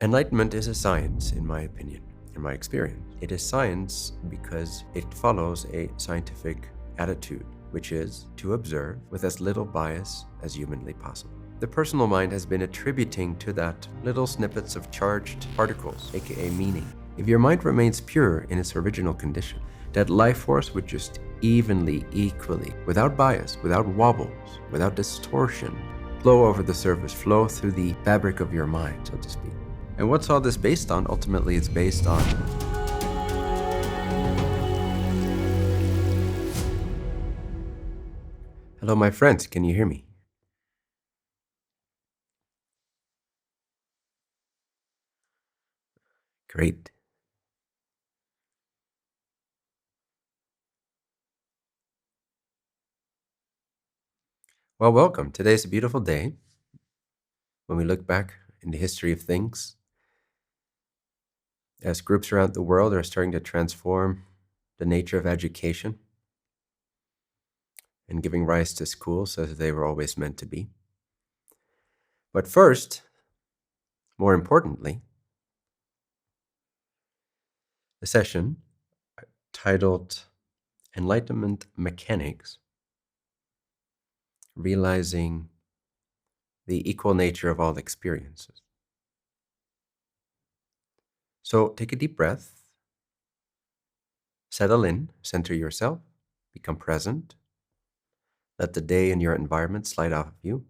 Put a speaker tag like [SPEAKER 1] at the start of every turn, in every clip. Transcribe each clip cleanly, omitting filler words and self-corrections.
[SPEAKER 1] Enlightenment is a science, in my opinion, in my experience. It is science because it follows a scientific attitude, which is to observe with as little bias as humanly possible. The personal mind has been attributing to that little snippets of charged particles, aka meaning. If your mind remains pure in its original condition, that life force would just evenly, equally, without bias, without wobbles, without distortion, flow over the surface, flow through the fabric of your mind, so to speak. And what's all this based on? Ultimately, it's based on hello, my friends. Can you hear me? Great. Well, welcome. Today's a beautiful day. When we look back in the history of things, as groups around the world are starting to transform the nature of education and giving rise to schools as they were always meant to be. But first, more importantly, the session titled Enlightenment Mechanics, Realizing the Equal Nature of All Experiences. So take a deep breath, settle in, center yourself, become present. Let the day and your environment slide off of you.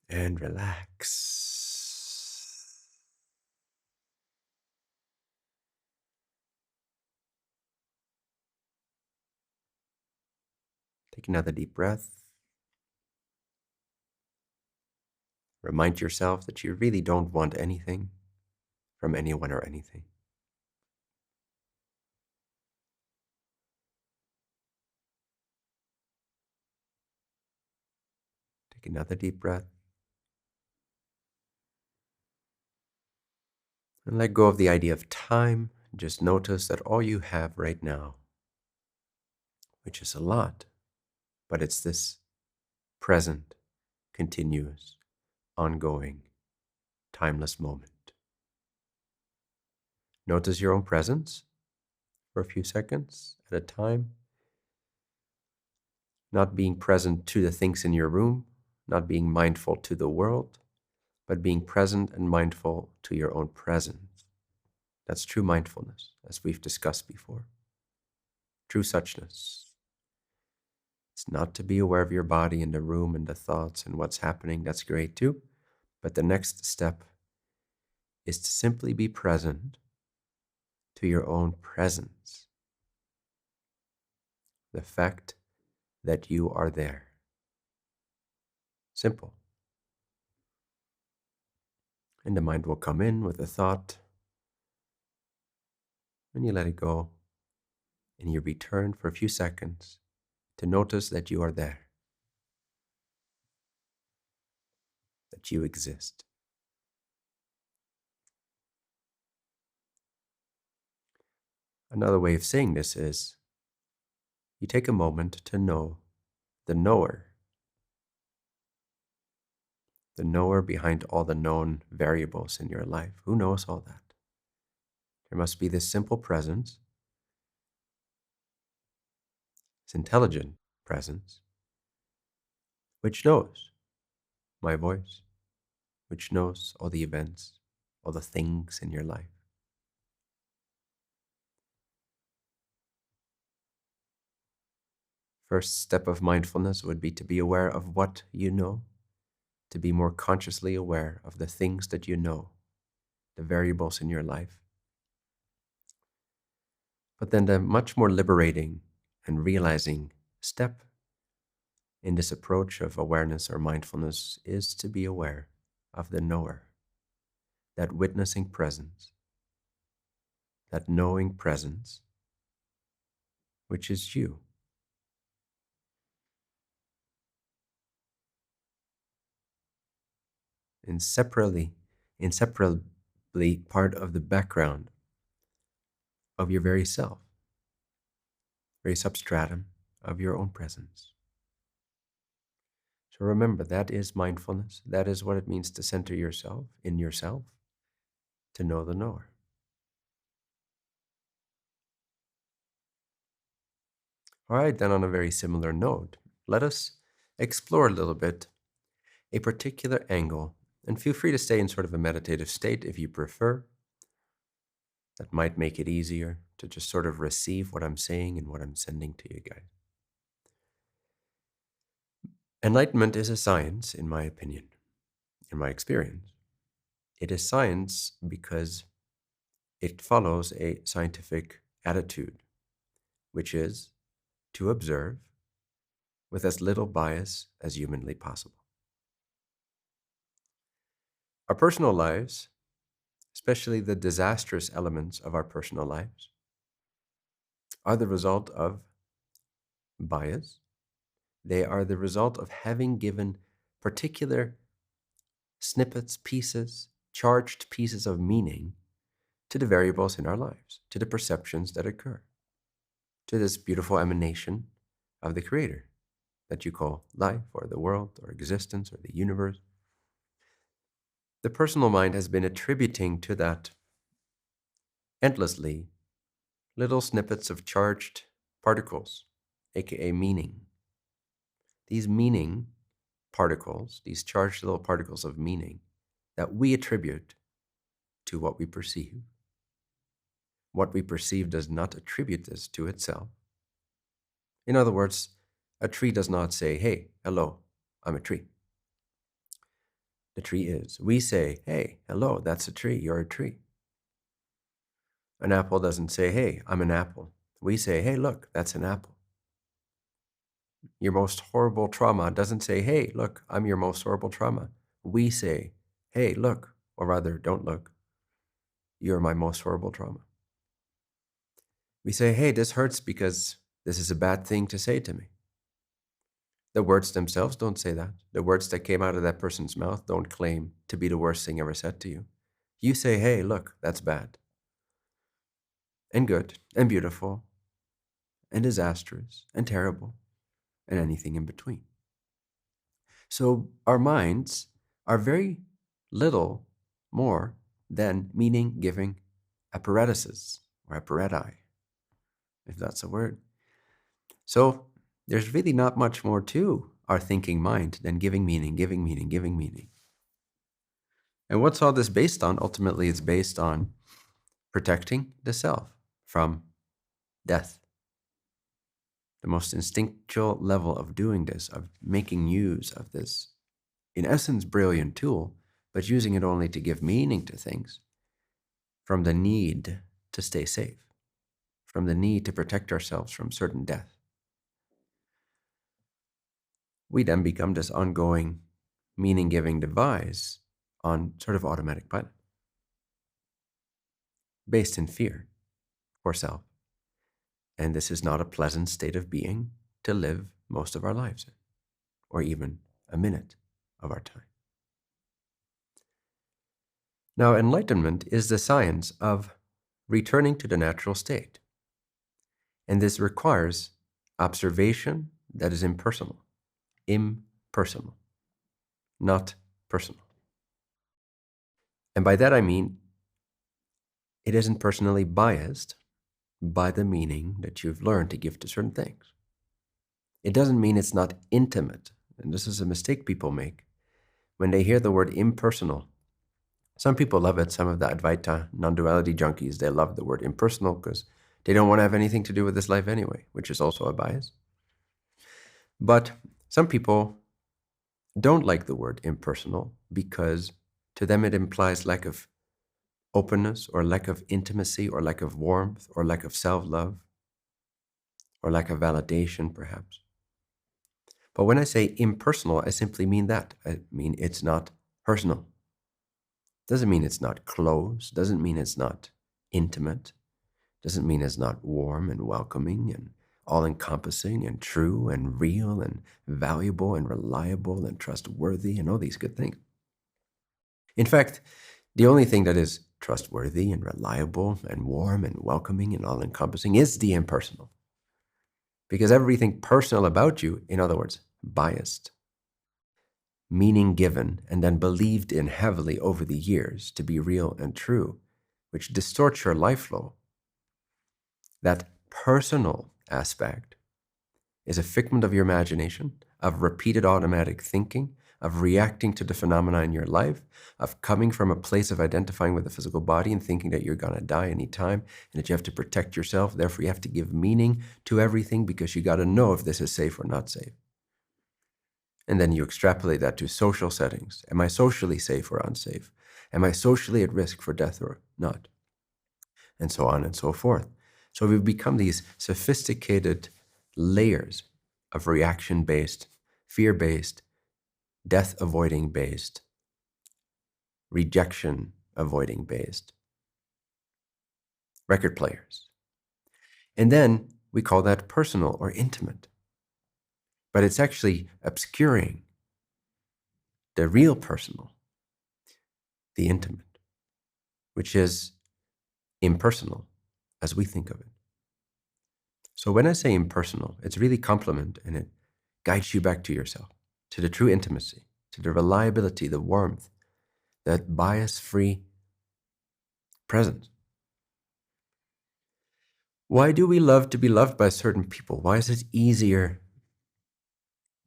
[SPEAKER 1] And relax. Take another deep breath. Remind yourself that you really don't want anything from anyone or anything. Take another deep breath. And let go of the idea of time. Just notice that all you have right now, which is a lot, but it's this present, continuous, ongoing, timeless moment. Notice your own presence for a few seconds at a time, not being present to the things in your room, not being mindful to the world, but being present and mindful to your own presence. That's true mindfulness, as we've discussed before. True suchness. It's not to be aware of your body and the room and the thoughts and what's happening. That's great too. But the next step is to simply be present to your own presence. The fact that you are there. Simple. And the mind will come in with a thought, and you let it go, and you return for a few seconds to notice that you are there, that you exist. Another way of saying this is you take a moment to know the knower behind all the known variables in your life. Who knows all that? There must be this simple presence, this intelligent presence, which knows my voice, which knows all the events, all the things in your life. First step of mindfulness would be to be aware of what you know, to be more consciously aware of the things that you know, the variables in your life. But then the much more liberating and realizing step in this approach of awareness or mindfulness is to be aware of the knower, that witnessing presence, that knowing presence, which is you. Inseparably part of the background of your very self, very substratum of your own presence. So remember, that is mindfulness. That is what it means to center yourself in yourself, to know the knower. All right, then on a very similar note, let us explore a little bit a particular angle, and feel free to stay in sort of a meditative state if you prefer. That might make it easier to just sort of receive what I'm saying and what I'm sending to you guys. Enlightenment is a science, in my opinion, in my experience. It is science because it follows a scientific attitude, which is to observe with as little bias as humanly possible. Our personal lives, especially the disastrous elements of our personal lives, are the result of bias. They are the result of having given particular snippets, pieces, charged pieces of meaning to the variables in our lives, to the perceptions that occur, to this beautiful emanation of the Creator that you call life or the world or existence or the universe. The personal mind has been attributing to that endlessly little snippets of charged particles, aka meaning. These meaning particles, these charged little particles of meaning that we attribute to what we perceive. What we perceive does not attribute this to itself. In other words, a tree does not say, hey, hello, I'm a tree. The tree is. We say, hey, hello, that's a tree, you're a tree. An apple doesn't say, hey, I'm an apple. We say, hey, look, that's an apple. Your most horrible trauma doesn't say, hey, look, I'm your most horrible trauma. We say, hey, look, or rather, don't look. You're my most horrible trauma. We say, hey, this hurts because this is a bad thing to say to me. The words themselves don't say that. The words that came out of that person's mouth don't claim to be the worst thing ever said to you. You say, hey, look, that's bad. And good, and beautiful, and disastrous, and terrible, and anything in between. So our minds are very little more than meaning-giving apparatuses, or apparati, if that's a word. So there's really not much more to our thinking mind than giving meaning, giving meaning, giving meaning. And what's all this based on? Ultimately, it's based on protecting the self from death. The most instinctual level of doing this, of making use of this, in essence, brilliant tool, but using it only to give meaning to things, from the need to stay safe, from the need to protect ourselves from certain death. We then become this ongoing meaning-giving device on sort of automatic pilot, based in fear for self. And this is not a pleasant state of being to live most of our lives in, or even a minute of our time. Now, enlightenment is the science of returning to the natural state. And this requires observation that is impersonal, not personal. And by that I mean it isn't personally biased by the meaning that you've learned to give to certain things. It doesn't mean it's not intimate, and this is a mistake people make. When they hear the word impersonal, some people love it, some of the Advaita non-duality junkies, they love the word impersonal because they don't want to have anything to do with this life anyway, which is also a bias. But some people don't like the word impersonal because to them it implies lack of openness or lack of intimacy or lack of warmth or lack of self-love or lack of validation, perhaps. But when I say impersonal, I simply mean that. I mean it's not personal. Doesn't mean it's not close, doesn't mean it's not intimate, doesn't mean it's not warm and welcoming and all-encompassing and true and real and valuable and reliable and trustworthy and all these good things. In fact, the only thing that is trustworthy and reliable and warm and welcoming and all-encompassing is the impersonal. Because everything personal about you, in other words, biased, meaning given and then believed in heavily over the years to be real and true, which distorts your life flow. That personal aspect is a figment of your imagination, of repeated automatic thinking, of reacting to the phenomena in your life, of coming from a place of identifying with the physical body and thinking that you're going to die anytime and that you have to protect yourself. Therefore, you have to give meaning to everything because you got to know if this is safe or not safe. And then you extrapolate that to social settings. Am I socially safe or unsafe? Am I socially at risk for death or not? And so on and so forth. So we've become these sophisticated layers of reaction-based, fear-based, death-avoiding based, rejection-avoiding based record players. And then we call that personal or intimate. But it's actually obscuring the real personal, the intimate, which is impersonal as we think of it. So when I say impersonal, it's really compliment and it guides you back to yourself, to the true intimacy, to the reliability, the warmth, that bias-free presence. Why do we love to be loved by certain people? Why is it easier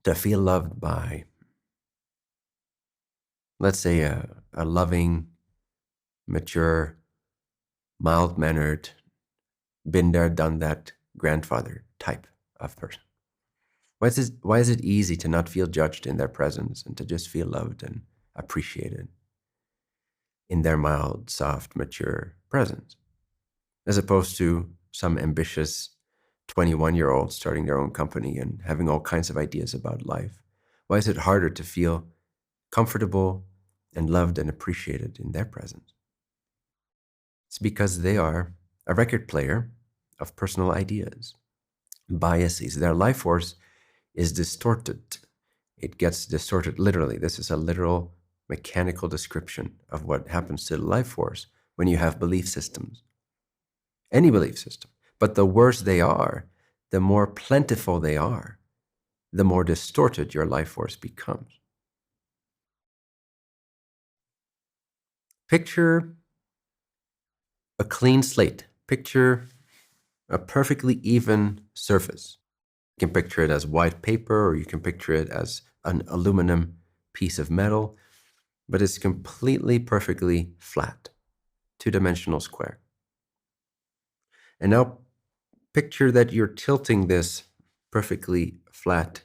[SPEAKER 1] to feel loved by, let's say, a loving, mature, mild-mannered, been there, done that grandfather type of person? Why is it easy to not feel judged in their presence and to just feel loved and appreciated in their mild, soft, mature presence, as opposed to some ambitious 21-year-old starting their own company and having all kinds of ideas about life? Why is it harder to feel comfortable and loved and appreciated in their presence? It's because they are a record player of personal ideas, biases. Their life force is distorted. It gets distorted literally. This is a literal mechanical description of what happens to the life force when you have belief systems. Any belief system. But the worse they are, the more plentiful they are, the more distorted your life force becomes. Picture a clean slate. Picture a perfectly even surface. You can picture it as white paper, or you can picture it as an aluminum piece of metal, but it's completely, perfectly flat, two-dimensional square. And now picture that you're tilting this perfectly flat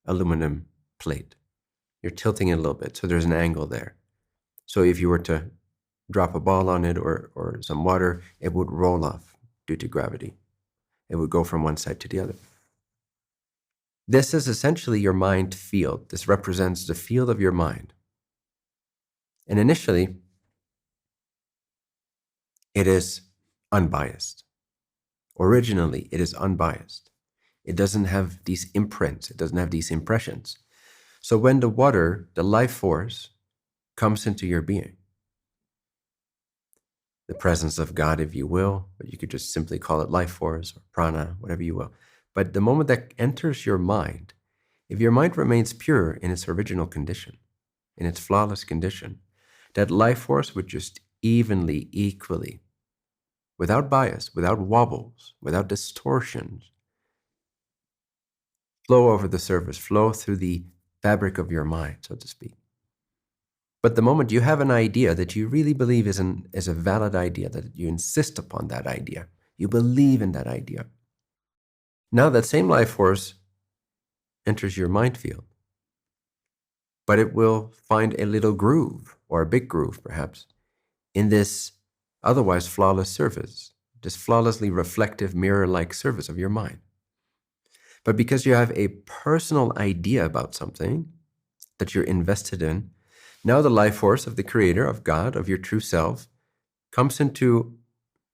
[SPEAKER 1] aluminum plate. You're tilting it a little bit, so there's an angle there. So if you were to drop a ball on it or some water, it would roll off due to gravity. It would go from one side to the other. This is essentially your mind field. This represents the field of your mind. And initially, it is unbiased. Originally, it is unbiased. It doesn't have these imprints. It doesn't have these impressions. So when the water, the life force, comes into your being, the presence of God, if you will, but you could just simply call it life force or prana, whatever you will. But the moment that enters your mind, if your mind remains pure in its original condition, in its flawless condition, that life force would just evenly, equally, without bias, without wobbles, without distortions, flow over the surface, flow through the fabric of your mind, so to speak. But the moment you have an idea that you really believe is a valid idea, that you insist upon that idea, you believe in that idea, now that same life force enters your mind field, but it will find a little groove, or a big groove perhaps, in this otherwise flawless surface, this flawlessly reflective mirror-like surface of your mind. But because you have a personal idea about something that you're invested in, now the life force of the Creator, of God, of your true self, comes into,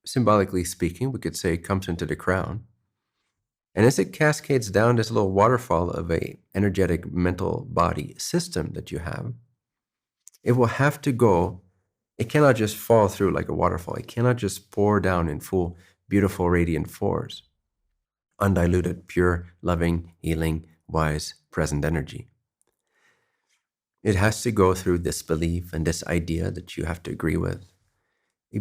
[SPEAKER 1] symbolically speaking, we could say comes into the crown. And as it cascades down this little waterfall of a energetic mental body system that you have, it will have to go, it cannot just fall through like a waterfall. It cannot just pour down in full, beautiful, radiant force. Undiluted, pure, loving, healing, wise, present energy. It has to go through this belief and this idea that you have to agree with.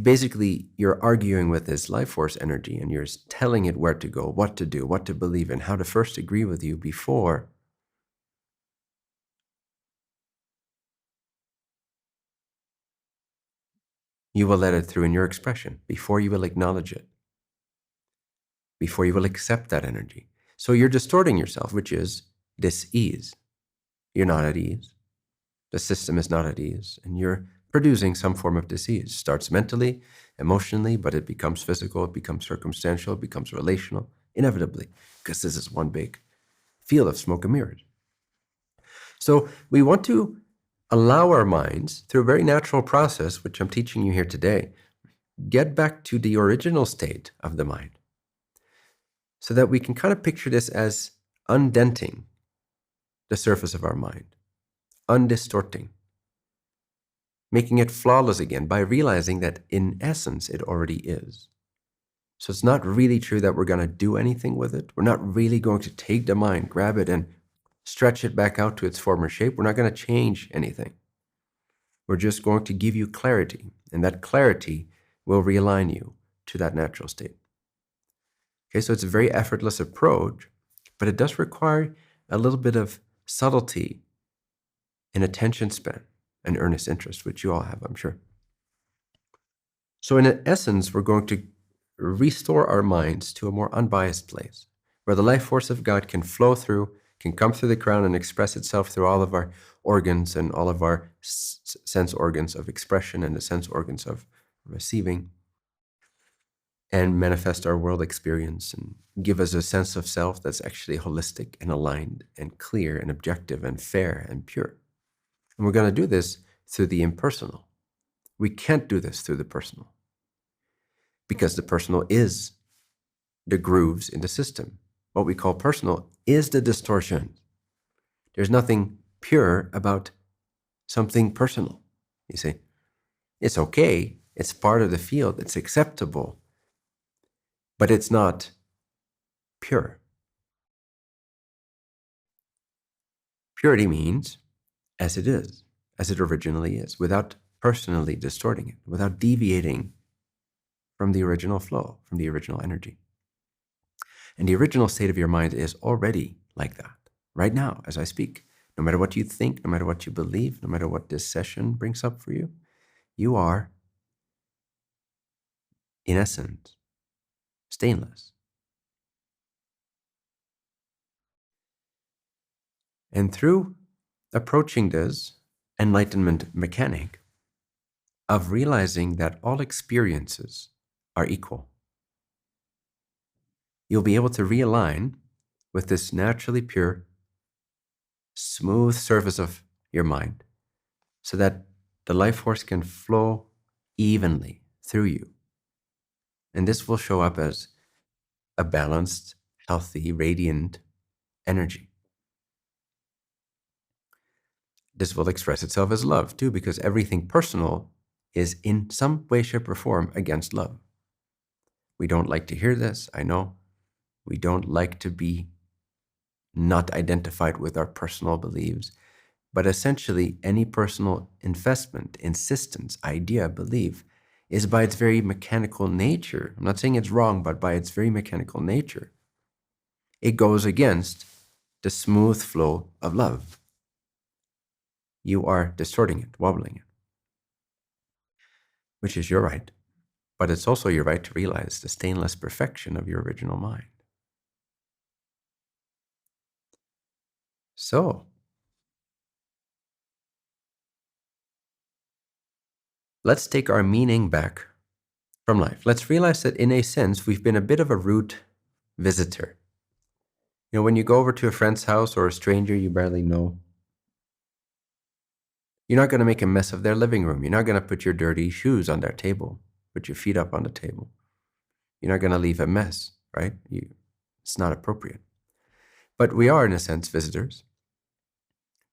[SPEAKER 1] Basically, you're arguing with this life force energy and you're telling it where to go, what to do, what to believe in, how to first agree with you before you will let it through in your expression, before you will acknowledge it, before you will accept that energy. So you're distorting yourself, which is dis-ease. You're not at ease. The system is not at ease, and you're producing some form of disease. Starts mentally, emotionally, but it becomes physical, it becomes circumstantial, it becomes relational, inevitably, because this is one big field of smoke and mirrors. So we want to allow our minds, through a very natural process, which I'm teaching you here today, get back to the original state of the mind, so that we can kind of picture this as undenting the surface of our mind, undistorting, making it flawless again by realizing that in essence it already is. So it's not really true that we're going to do anything with it. We're not really going to take the mind, grab it, and stretch it back out to its former shape. We're not going to change anything. We're just going to give you clarity, and that clarity will realign you to that natural state. Okay, so it's a very effortless approach, but it does require a little bit of subtlety and attention span and earnest interest, which you all have, I'm sure. So in essence, we're going to restore our minds to a more unbiased place, where the life force of God can flow through, can come through the crown and express itself through all of our organs and all of our sense organs of expression and the sense organs of receiving, and manifest our world experience and give us a sense of self that's actually holistic and aligned and clear and objective and fair and pure. And we're going to do this through the impersonal. We can't do this through the personal, because the personal is the grooves in the system. What we call personal is the distortion. There's nothing pure about something personal, you see. It's okay, it's part of the field, it's acceptable, but it's not pure. Purity means as it is, as it originally is, without personally distorting it, without deviating from the original flow, from the original energy. And the original state of your mind is already like that, right now, as I speak. No matter what you think, no matter what you believe, no matter what this session brings up for you, you are, in essence, stainless. And through approaching this enlightenment mechanic of realizing that all experiences are equal, you'll be able to realign with this naturally pure, smooth surface of your mind, so that the life force can flow evenly through you. And this will show up as a balanced, healthy, radiant energy. This will express itself as love too, because everything personal is in some way, shape, or form against love. We don't like to hear this, I know. We don't like to be not identified with our personal beliefs. But essentially, any personal investment, insistence, idea, belief is by its very mechanical nature. I'm not saying it's wrong, but by its very mechanical nature, it goes against the smooth flow of love. You are distorting it, wobbling it, which is your right. But it's also your right to realize the stainless perfection of your original mind. So, let's take our meaning back from life. Let's realize that in a sense, we've been a bit of a root visitor. You know, when you go over to a friend's house or a stranger you barely know, you're not going to make a mess of their living room. You're not going to put your dirty shoes on their table, put your feet up on the table. You're not going to leave a mess, right? It's not appropriate. But we are, in a sense, visitors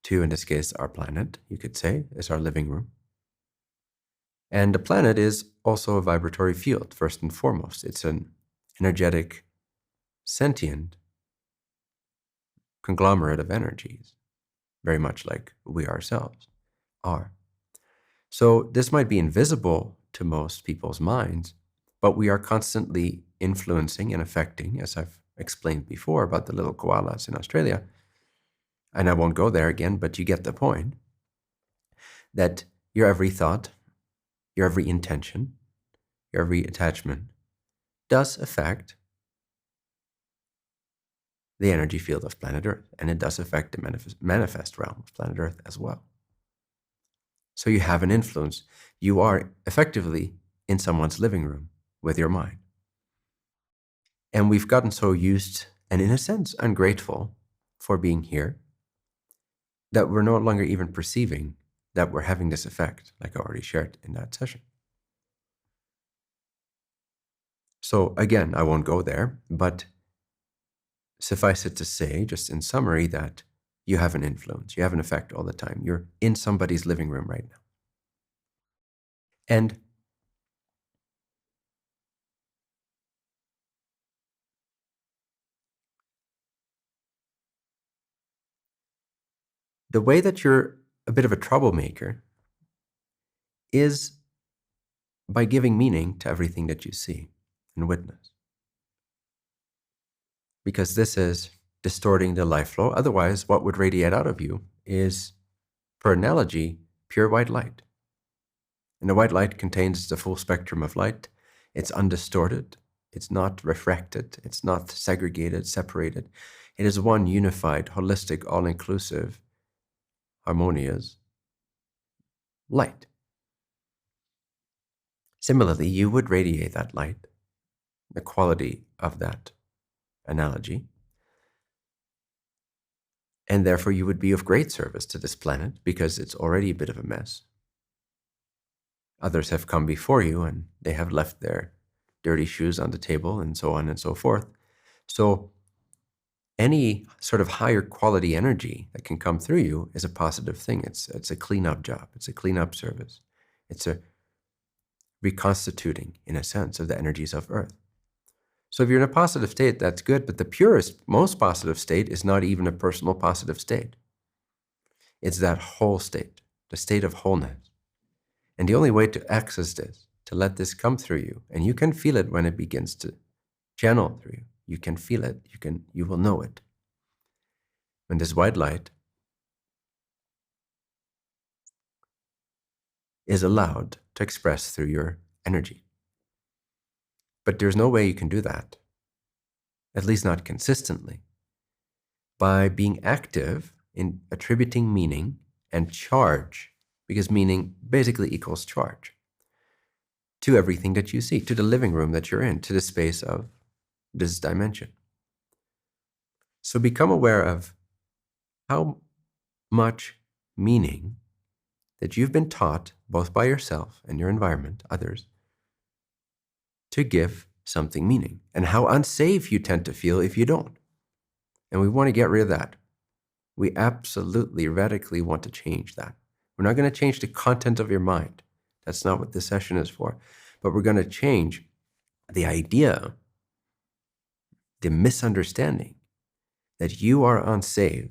[SPEAKER 1] to, in this case, our planet, you could say, is our living room. And the planet is also a vibratory field, first and foremost. It's an energetic, sentient conglomerate of energies. very much like we ourselves are. So this might be invisible to most people's minds, but we are constantly influencing and affecting, as I've explained before about the little koalas in Australia. And I won't go there again, but you get the point, that your every thought, your every intention, your every attachment does affect the energy field of planet Earth, and it does affect the manifest realm of planet Earth as well. So you have an influence. You are effectively in someone's living room with your mind. And we've gotten so used and, in a sense, ungrateful for being here that we're no longer even perceiving that we're having this effect, like I already shared in that session. So again, I won't go there, but suffice it to say, just in summary, that you have an influence, you have an effect all the time. You're in somebody's living room right now. And the way that you're a bit of a troublemaker is by giving meaning to everything that you see and witness. Because this is distorting the life flow. Otherwise, what would radiate out of you is, per analogy, pure white light. And the white light contains the full spectrum of light. It's undistorted. It's not refracted. It's not segregated, separated. It is one unified, holistic, all-inclusive, harmonious light. Similarly, you would radiate that light, the quality of that analogy, and therefore you would be of great service to this planet because it's already a bit of a mess. Others have come before you and they have left their dirty shoes on the table and so on and so forth. So any sort of higher quality energy that can come through you is a positive thing. It's a cleanup job. It's a cleanup service. It's a reconstituting, in a sense, of the energies of Earth. So if you're in a positive state, that's good, but the purest, most positive state is not even a personal positive state. It's that whole state, the state of wholeness. And the only way to access this, to let this come through you, and you can feel it when it begins to channel through you. You can feel it, you will know it. When this white light is allowed to express through your energy. But there's no way you can do that, at least not consistently, by being active in attributing meaning and charge, because meaning basically equals charge, to everything that you see, to the living room that you're in, to the space of this dimension. So become aware of how much meaning that you've been taught, both by yourself and your environment, others, to give something meaning, and how unsafe you tend to feel if you don't. And we want to get rid of that. We absolutely radically want to change that. We're not going to change the content of your mind. That's not what this session is for. But we're going to change the idea, the misunderstanding that you are unsafe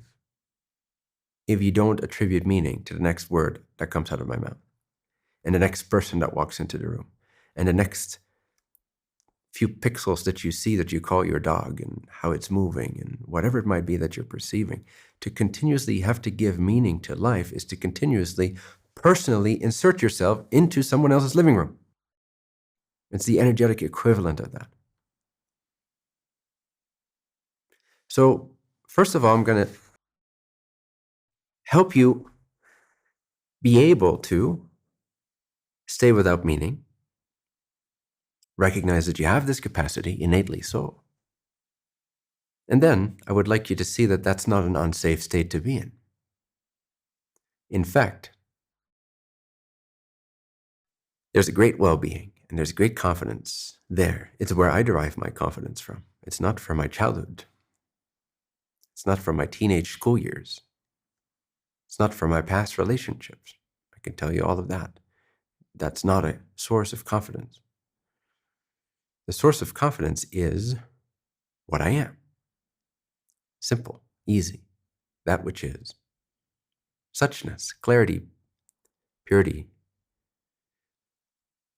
[SPEAKER 1] if you don't attribute meaning to the next word that comes out of my mouth, and the next person that walks into the room, and the next few pixels that you see that you call your dog, and how it's moving, and whatever it might be that you're perceiving. To continuously have to give meaning to life is to continuously, personally insert yourself into someone else's living room. It's the energetic equivalent of that. So, first of all, I'm going to help you be able to stay without meaning, recognize that you have this capacity, innately so. And then I would like you to see that that's not an unsafe state to be in. In fact, there's a great well-being and there's great confidence there. It's where I derive my confidence from. It's not from my childhood. It's not from my teenage school years. It's not from my past relationships. I can tell you all of that. That's not a source of confidence. The source of confidence is what I am. Simple, easy, that which is. suchness, clarity, purity.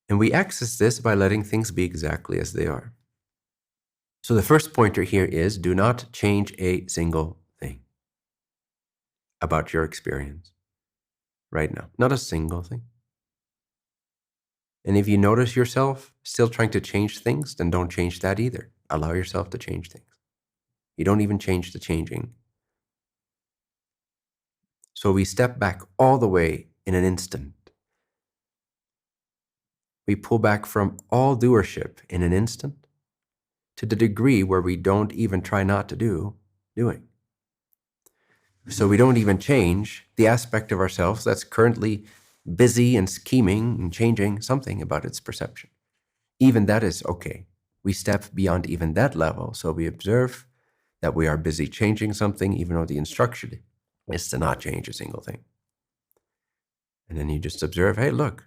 [SPEAKER 1] And we access this by letting things be exactly as they are. So the first pointer here is do not change a single thing about your experience right now. Not a single thing. And if you notice yourself still trying to change things, then don't change that either. Allow yourself to change things. You don't even change the changing. So we step back all the way in an instant. We pull back from all doership in an instant to the degree where we don't even try not to doing. So we don't even change the aspect of ourselves that's currently busy and scheming and changing something about its perception. Even that is okay. We step beyond even that level. So we observe that we are busy changing something, even though the instruction is to not change a single thing. And then you just observe, hey, look,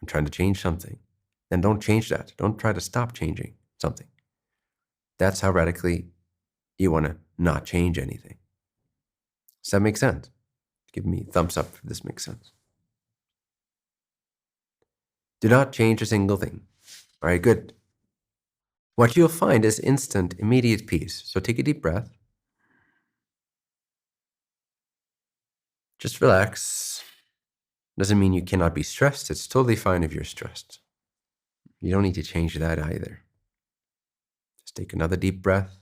[SPEAKER 1] I'm trying to change something. Then don't change that. Don't try to stop changing something. That's how radically you want to not change anything. Does that make sense? Give me a thumbs up if this makes sense. Do not change a single thing. All right, good. What you'll find is instant, immediate peace. So take a deep breath. Just relax. Doesn't mean you cannot be stressed. It's totally fine if you're stressed. You don't need to change that either. Just take another deep breath.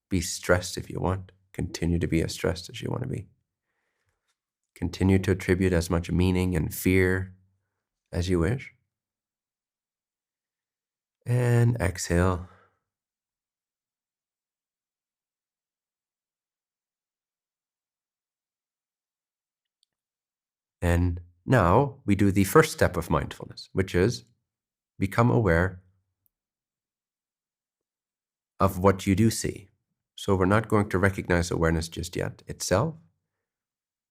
[SPEAKER 1] Be stressed if you want. Continue to be as stressed as you want to be. Continue to attribute as much meaning and fear as you wish. And exhale. And now we do the first step of mindfulness, which is become aware of what you do see. So we're not going to recognize awareness just yet itself.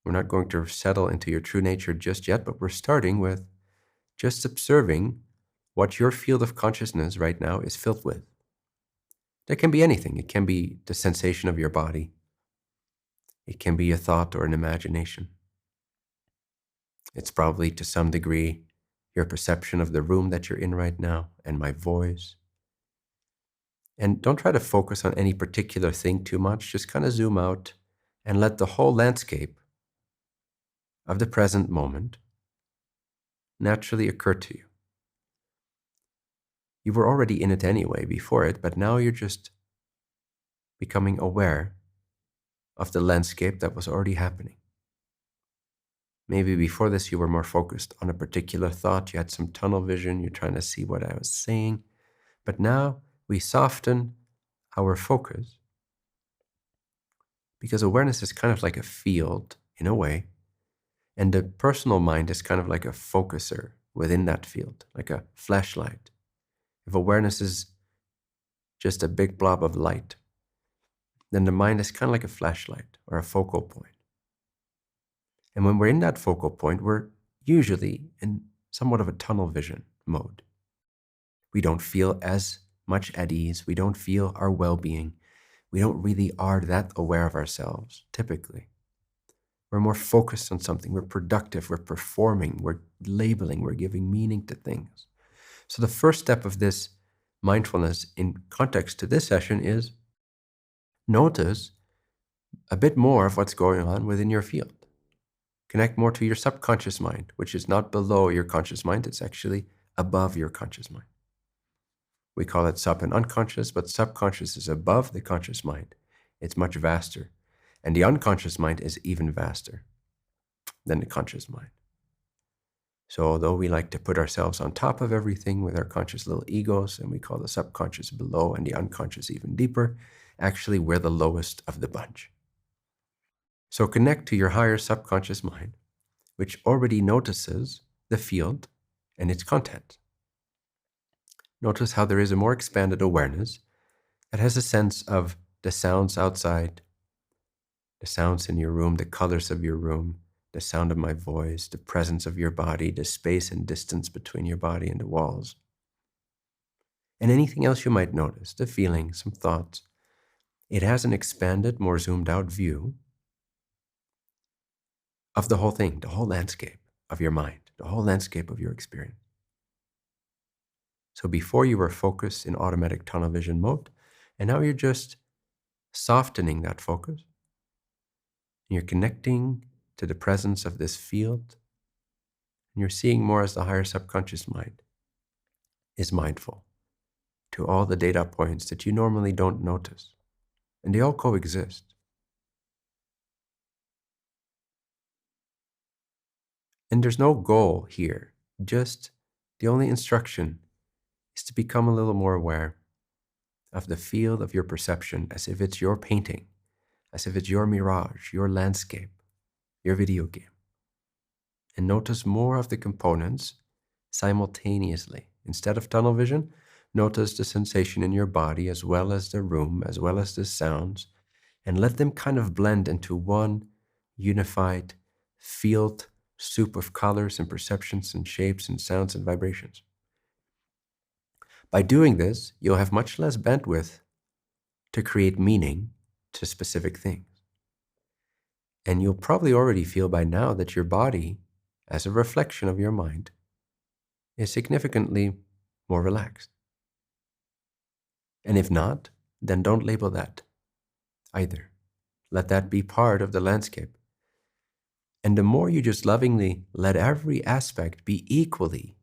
[SPEAKER 1] We're not going to settle into your true nature just yet, but we're starting with just observing what your field of consciousness right now is filled with. That can be anything. It can be the sensation of your body. It can be a thought or an imagination. It's probably to some degree your perception of the room that you're in right now and my voice. And don't try to focus on any particular thing too much. Just kind of zoom out and let the whole landscape of the present moment naturally occur to you. You were already in it anyway before it, but now you're just becoming aware of the landscape that was already happening. Maybe before this you were more focused on a particular thought, you had some tunnel vision, you're trying to see what I was saying, but now we soften our focus because awareness is kind of like a field in a way, and the personal mind is kind of like a focuser within that field, like a flashlight. If awareness is just a big blob of light, then the mind is kind of like a flashlight or a focal point. And when we're in that focal point, we're usually in somewhat of a tunnel vision mode. We don't feel as much at ease. We don't feel our well-being. We don't really are that aware of ourselves, typically. We're more focused on something. We're productive. We're performing. We're labeling. We're giving meaning to things. So the first step of this mindfulness in context to this session is notice a bit more of what's going on within your field. Connect more to your subconscious mind, which is not below your conscious mind. It's actually above your conscious mind. We call it sub and unconscious, but subconscious is above the conscious mind. It's much vaster. And the unconscious mind is even vaster than the conscious mind. So although we like to put ourselves on top of everything with our conscious little egos, and we call the subconscious below and the unconscious even deeper, actually we're the lowest of the bunch. So connect to your higher subconscious mind, which already notices the field and its content. Notice how there is a more expanded awareness that has a sense of the sounds outside, the sounds in your room, the colors of your room, the sound of my voice, the presence of your body, the space and distance between your body and the walls. And anything else you might notice, the feelings, some thoughts. It has an expanded, more zoomed out view of the whole thing, the whole landscape of your mind, the whole landscape of your experience. So before you were focused in automatic tunnel vision mode, and now you're just softening that focus. You're connecting to the presence of this field, and you're seeing more as the higher subconscious mind is mindful to all the data points that you normally don't notice, and they all coexist. And there's no goal here, just the only instruction is to become a little more aware of the field of your perception as if it's your painting, as if it's your mirage, your landscape, your video game. And notice more of the components simultaneously. Instead of tunnel vision, notice the sensation in your body as well as the room, as well as the sounds, and let them kind of blend into one unified field soup of colors and perceptions and shapes and sounds and vibrations. By doing this, you'll have much less bandwidth to create meaning to specific things. And you'll probably already feel by now that your body, as a reflection of your mind, is significantly more relaxed. And if not, then don't label that either. Let that be part of the landscape. And the more you just lovingly let every aspect be equally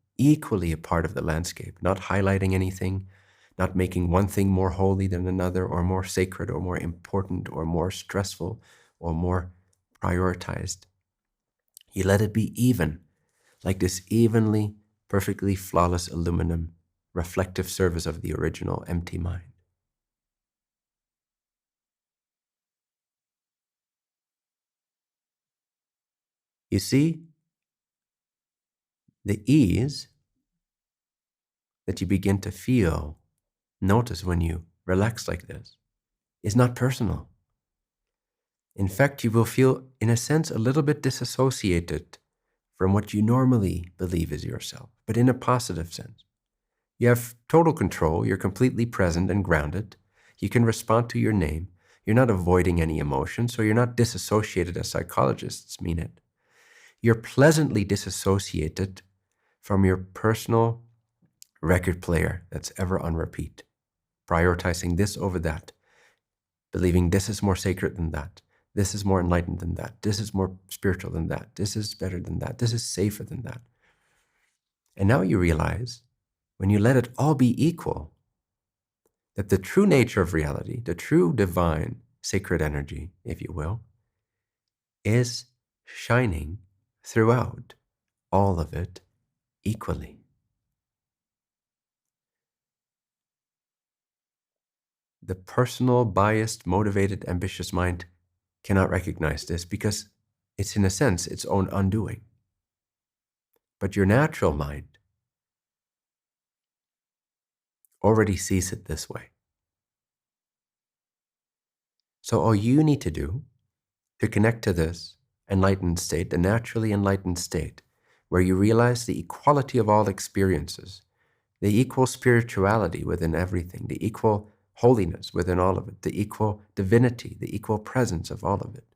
[SPEAKER 1] a part of the landscape, not highlighting anything, not making one thing more holy than another, or more sacred, or more important, or more stressful, or more prioritized. You let it be even, like this evenly, perfectly flawless aluminum, reflective service of the original empty mind. You see, the ease that you begin to feel, notice when you relax like this, is not personal. In fact, you will feel, in a sense, a little bit disassociated from what you normally believe is yourself, but in a positive sense. You have total control, you're completely present and grounded, you can respond to your name, you're not avoiding any emotion, so you're not disassociated as psychologists mean it. You're pleasantly disassociated from your personal record player that's ever on repeat, prioritizing this over that, believing this is more sacred than that, this is more enlightened than that, this is more spiritual than that, this is better than that, this is safer than that. And now you realize, when you let it all be equal, that the true nature of reality, the true divine sacred energy, if you will, is shining throughout all of it equally. The personal, biased, motivated, ambitious mind cannot recognize this because it's, in a sense, its own undoing. But your natural mind already sees it this way. So all you need to do to connect to this enlightened state, the naturally enlightened state, where you realize the equality of all experiences, the equal spirituality within everything, the equal holiness within all of it, the equal divinity, the equal presence of all of it.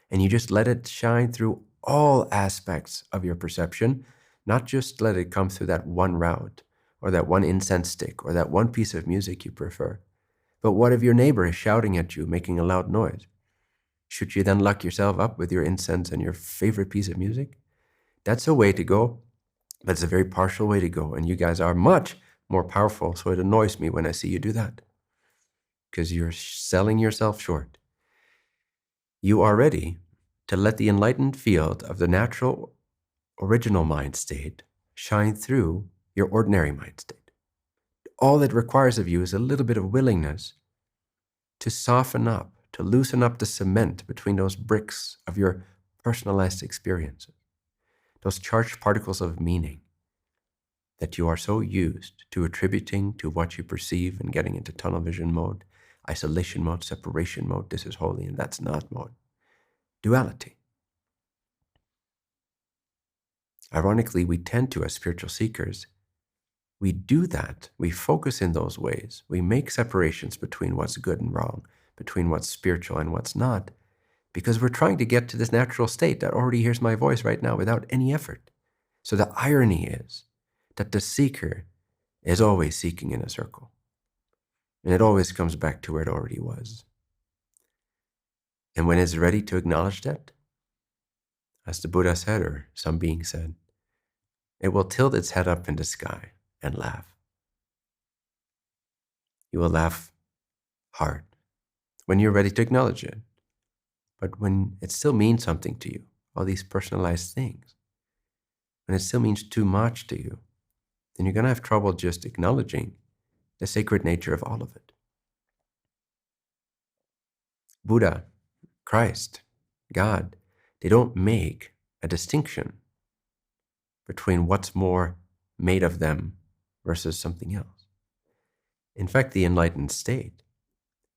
[SPEAKER 1] And you just let it shine through all aspects of your perception, not just let it come through that one route, or that one incense stick, or that one piece of music you prefer. But what if your neighbor is shouting at you, making a loud noise? Should you then lock yourself up with your incense and your favorite piece of music? That's a way to go, but it's a very partial way to go. And you guys are much more powerful, so it annoys me when I see you do that, because you're selling yourself short. You are ready to let the enlightened field of the natural original mind state shine through your ordinary mind state. All it requires of you is a little bit of willingness to soften up, to loosen up the cement between those bricks of your personalized experiences, those charged particles of meaning that you are so used to attributing to what you perceive and getting into tunnel vision mode, isolation mode, separation mode, this is holy and that's not mode. Duality. Ironically, we tend to, as spiritual seekers, we do that. We focus in those ways. We make separations between what's good and wrong, between what's spiritual and what's not, because we're trying to get to this natural state that already hears my voice right now without any effort. So the irony is that the seeker is always seeking in a circle. And it always comes back to where it already was. And when it's ready to acknowledge that, as the Buddha said, or some being said, it will tilt its head up in the sky and laugh. You will laugh hard when you're ready to acknowledge it. But when it still means something to you, all these personalized things, when it still means too much to you, then you're going to have trouble just acknowledging the sacred nature of all of it. Buddha, Christ, God, they don't make a distinction between what's more made of them versus something else. In fact, the enlightened state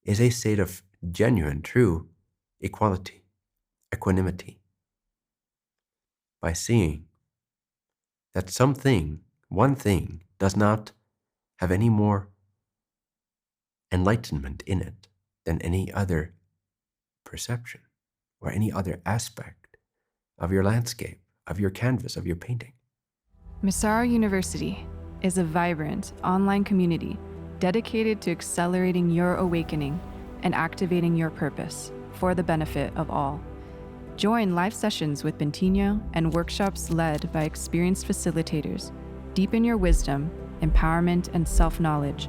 [SPEAKER 1] is a state of genuine, true equality, equanimity, by seeing that something, one thing, does not have any more enlightenment in it than any other perception or any other aspect of your landscape, of your canvas, of your painting.
[SPEAKER 2] Massaro University is a vibrant online community dedicated to accelerating your awakening and activating your purpose for the benefit of all. Join live sessions with Bentinho and workshops led by experienced facilitators. Deepen your wisdom, empowerment, and self-knowledge,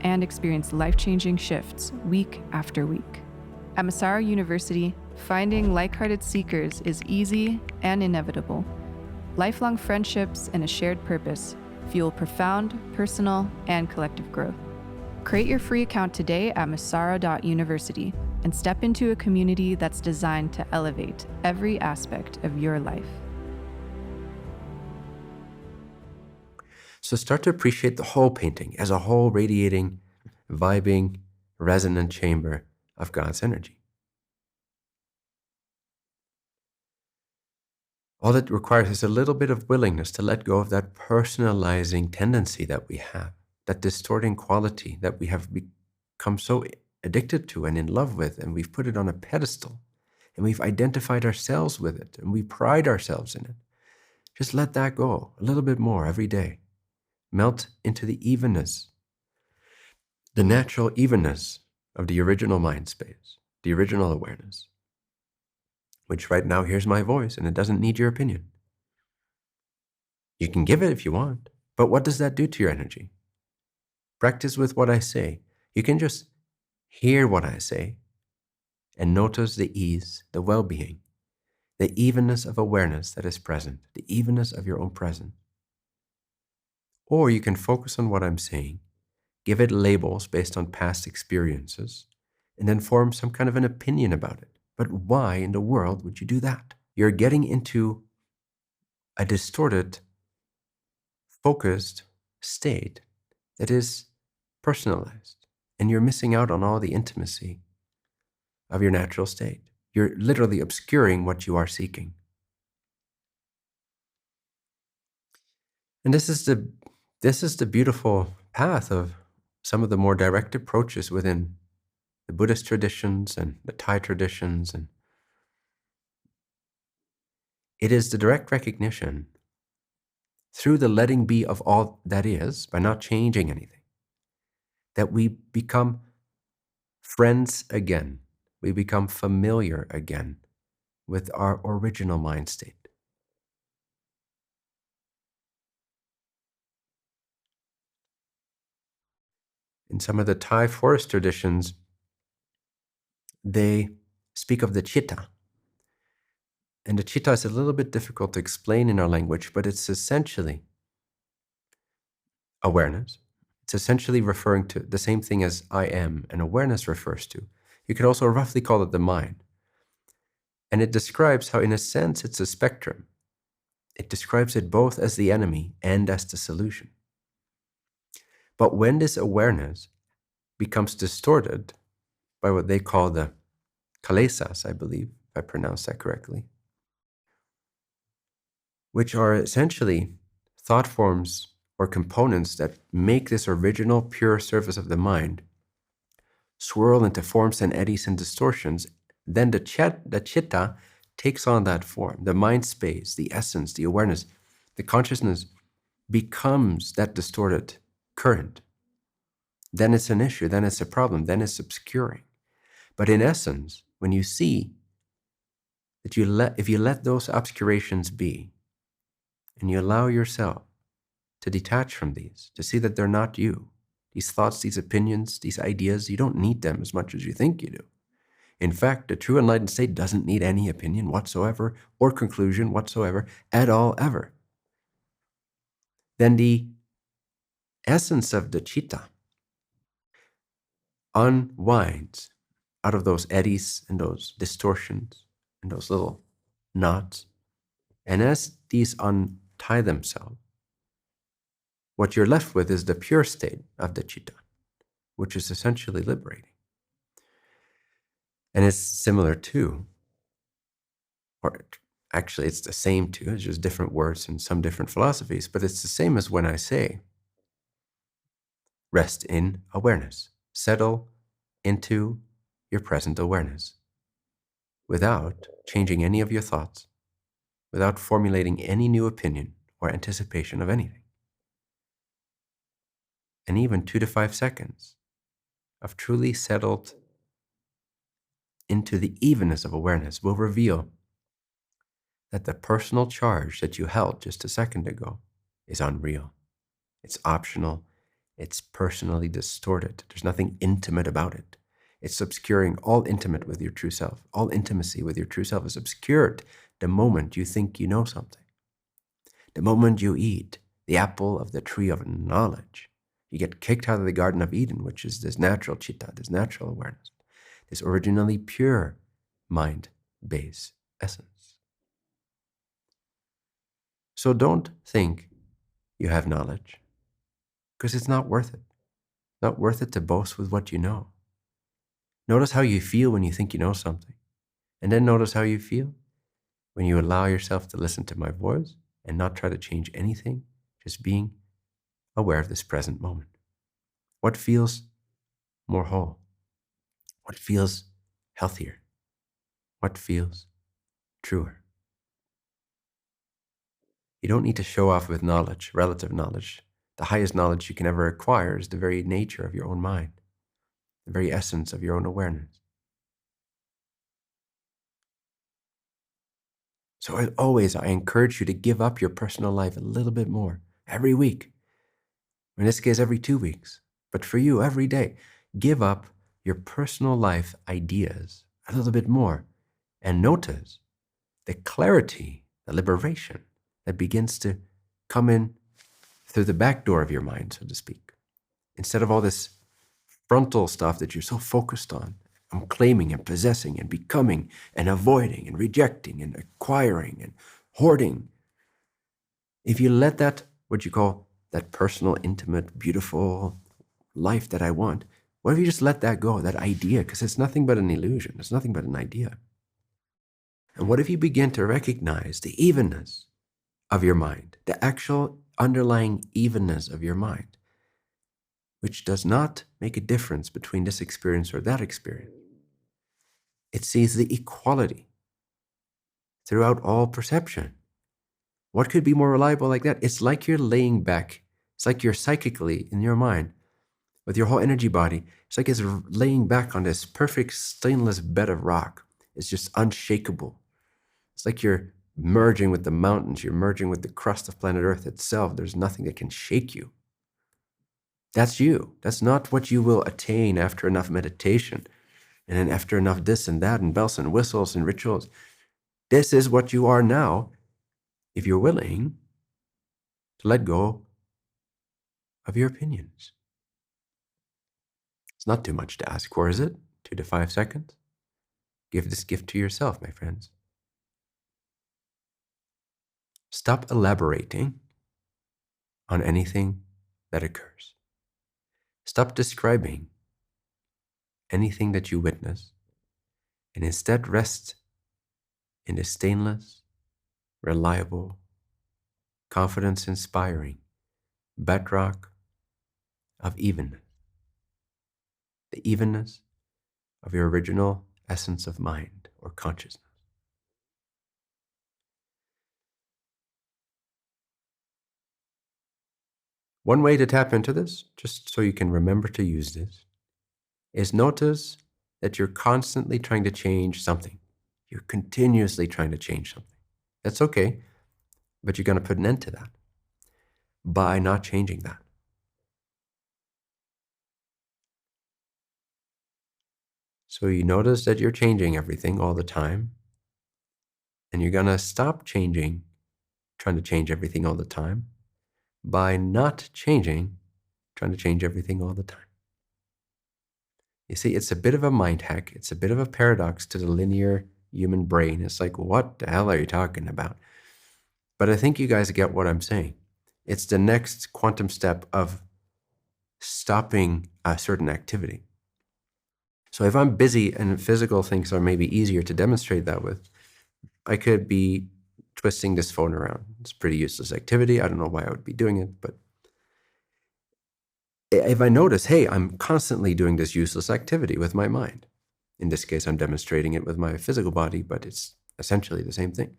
[SPEAKER 2] and experience life-changing shifts week after week. At Massaro University, finding like-hearted seekers is easy and inevitable. Lifelong friendships and a shared purpose fuel profound, personal, and collective growth. Create your free account today at massaro.university and step into a community that's designed to elevate every aspect of your life.
[SPEAKER 1] So start to appreciate the whole painting as a whole radiating, vibing, resonant chamber of God's energy. All it requires is a little bit of willingness to let go of that personalizing tendency that we have, that distorting quality that we have become so addicted to and in love with, and we've put it on a pedestal, and we've identified ourselves with it, and we pride ourselves in it. Just let that go a little bit more every day. Melt into the evenness, the natural evenness of the original mind space, the original awareness, which right now hears my voice and it doesn't need your opinion. You can give it if you want, but what does that do to your energy? Practice with what I say. You can just hear what I say and notice the ease, the well-being, the evenness of awareness that is present, the evenness of your own presence. Or you can focus on what I'm saying, give it labels based on past experiences, and then form some kind of an opinion about it. But why in the world would you do that? You're getting into a distorted, focused state that is personalized, and you're missing out on all the intimacy of your natural state. You're literally obscuring what you are seeking. And this is the beautiful path of some of the more direct approaches within the Buddhist traditions and the Thai traditions. And it is the direct recognition through the letting be of all that is, by not changing anything, that we become friends again. We become familiar again with our original mind state. In some of the Thai forest traditions, they speak of the chitta. And the chitta is a little bit difficult to explain in our language, but it's essentially awareness. It's essentially referring to the same thing as I am and awareness refers to. You could also roughly call it the mind. And it describes how, in a sense, it's a spectrum. It describes it both as the enemy and as the solution. But when this awareness becomes distorted by what they call the kalesas, I believe, if I pronounce that correctly, which are essentially thought forms or components that make this original pure surface of the mind swirl into forms and eddies and distortions then the chitta takes on that form. The mind space, the essence, the awareness, the consciousness becomes that distorted current. Then it's an issue, then it's a problem, then it's obscuring. But in essence, when you see that if you let those obscurations be, and you allow yourself to detach from these, to see that they're not you, these thoughts, these opinions, these ideas, you don't need them as much as you think you do. In fact, a true enlightened state doesn't need any opinion whatsoever or conclusion whatsoever at all, ever. Then the essence of the chitta unwinds out of those eddies and those distortions and those little knots. And as these untie themselves, what you're left with is the pure state of the chitta, which is essentially liberating. And it's similar to, or actually it's the same to, it's just different words and some different philosophies, but it's the same as when I say, rest in awareness. Settle into your present awareness without changing any of your thoughts, without formulating any new opinion or anticipation of anything. And even 2 to 5 seconds of truly settled into the evenness of awareness will reveal that the personal charge that you held just a second ago is unreal. It's optional. It's personally distorted. There's nothing intimate about it. It's obscuring all intimate with your true self. All intimacy with your true self is obscured the moment you think you know something. The moment you eat the apple of the tree of knowledge, you get kicked out of the Garden of Eden, which is this natural chitta, this natural awareness, this originally pure mind-based essence. So don't think you have knowledge, because it's not worth it. Not worth it to boast with what you know. Notice how you feel when you think you know something. And then notice how you feel when you allow yourself to listen to my voice and not try to change anything, just being aware of this present moment. What feels more whole? What feels healthier? What feels truer? You don't need to show off with knowledge, relative knowledge. The highest knowledge you can ever acquire is the very nature of your own mind, the very essence of your own awareness. So as always, I encourage you to give up your personal life a little bit more every week. In this case, every 2 weeks. But for you, every day, give up your personal life ideas a little bit more and notice the clarity, the liberation that begins to come in through the back door of your mind, so to speak. Instead of all this frontal stuff that you're so focused on, claiming and possessing and becoming and avoiding and rejecting and acquiring and hoarding. If you let that, what you call that personal, intimate, beautiful life that I want, what if you just let that go, that idea? Because it's nothing but an illusion. It's nothing but an idea. And what if you begin to recognize the evenness of your mind, the actual underlying evenness of your mind, which does not make a difference between this experience or that experience. It sees the equality throughout all perception. What could be more reliable like that? It's like you're laying back. It's like you're psychically in your mind with your whole energy body. It's like it's laying back on this perfect stainless bed of rock. It's just unshakable. It's like you're merging with the mountains. You're merging with the crust of planet Earth itself. There's nothing that can shake you. That's you. That's not what you will attain after enough meditation and then after enough this and that and bells and whistles and rituals. This is what you are now if you're willing to let go of your opinions. It's not too much to ask for, is it? 2 to 5 seconds? Give this gift to yourself, my friends. Stop elaborating on anything that occurs. Stop describing anything that you witness, and instead rest in the stainless, reliable, confidence-inspiring bedrock of evenness. The evenness of your original essence of mind. or consciousness. One way to tap into this, just so you can remember to use this, is notice that you're constantly trying to change something. You're continuously trying to change something. That's okay, but you're going to put an end to that by not changing that. So you notice that you're changing everything all the time, and you're going to stop trying to change everything all the time, by not trying to change everything all the time. You see, it's a bit of a mind hack. It's a bit of a paradox to the linear human brain. It's like, what the hell are you talking about? But I think you guys get what I'm saying. It's the next quantum step of stopping a certain activity. So if I'm busy and physical things are maybe easier to demonstrate that with, I could be twisting this phone around. It's a pretty useless activity. I don't know why I would be doing it, but if I notice, hey, I'm constantly doing this useless activity with my mind. In this case, I'm demonstrating it with my physical body, but it's essentially the same thing.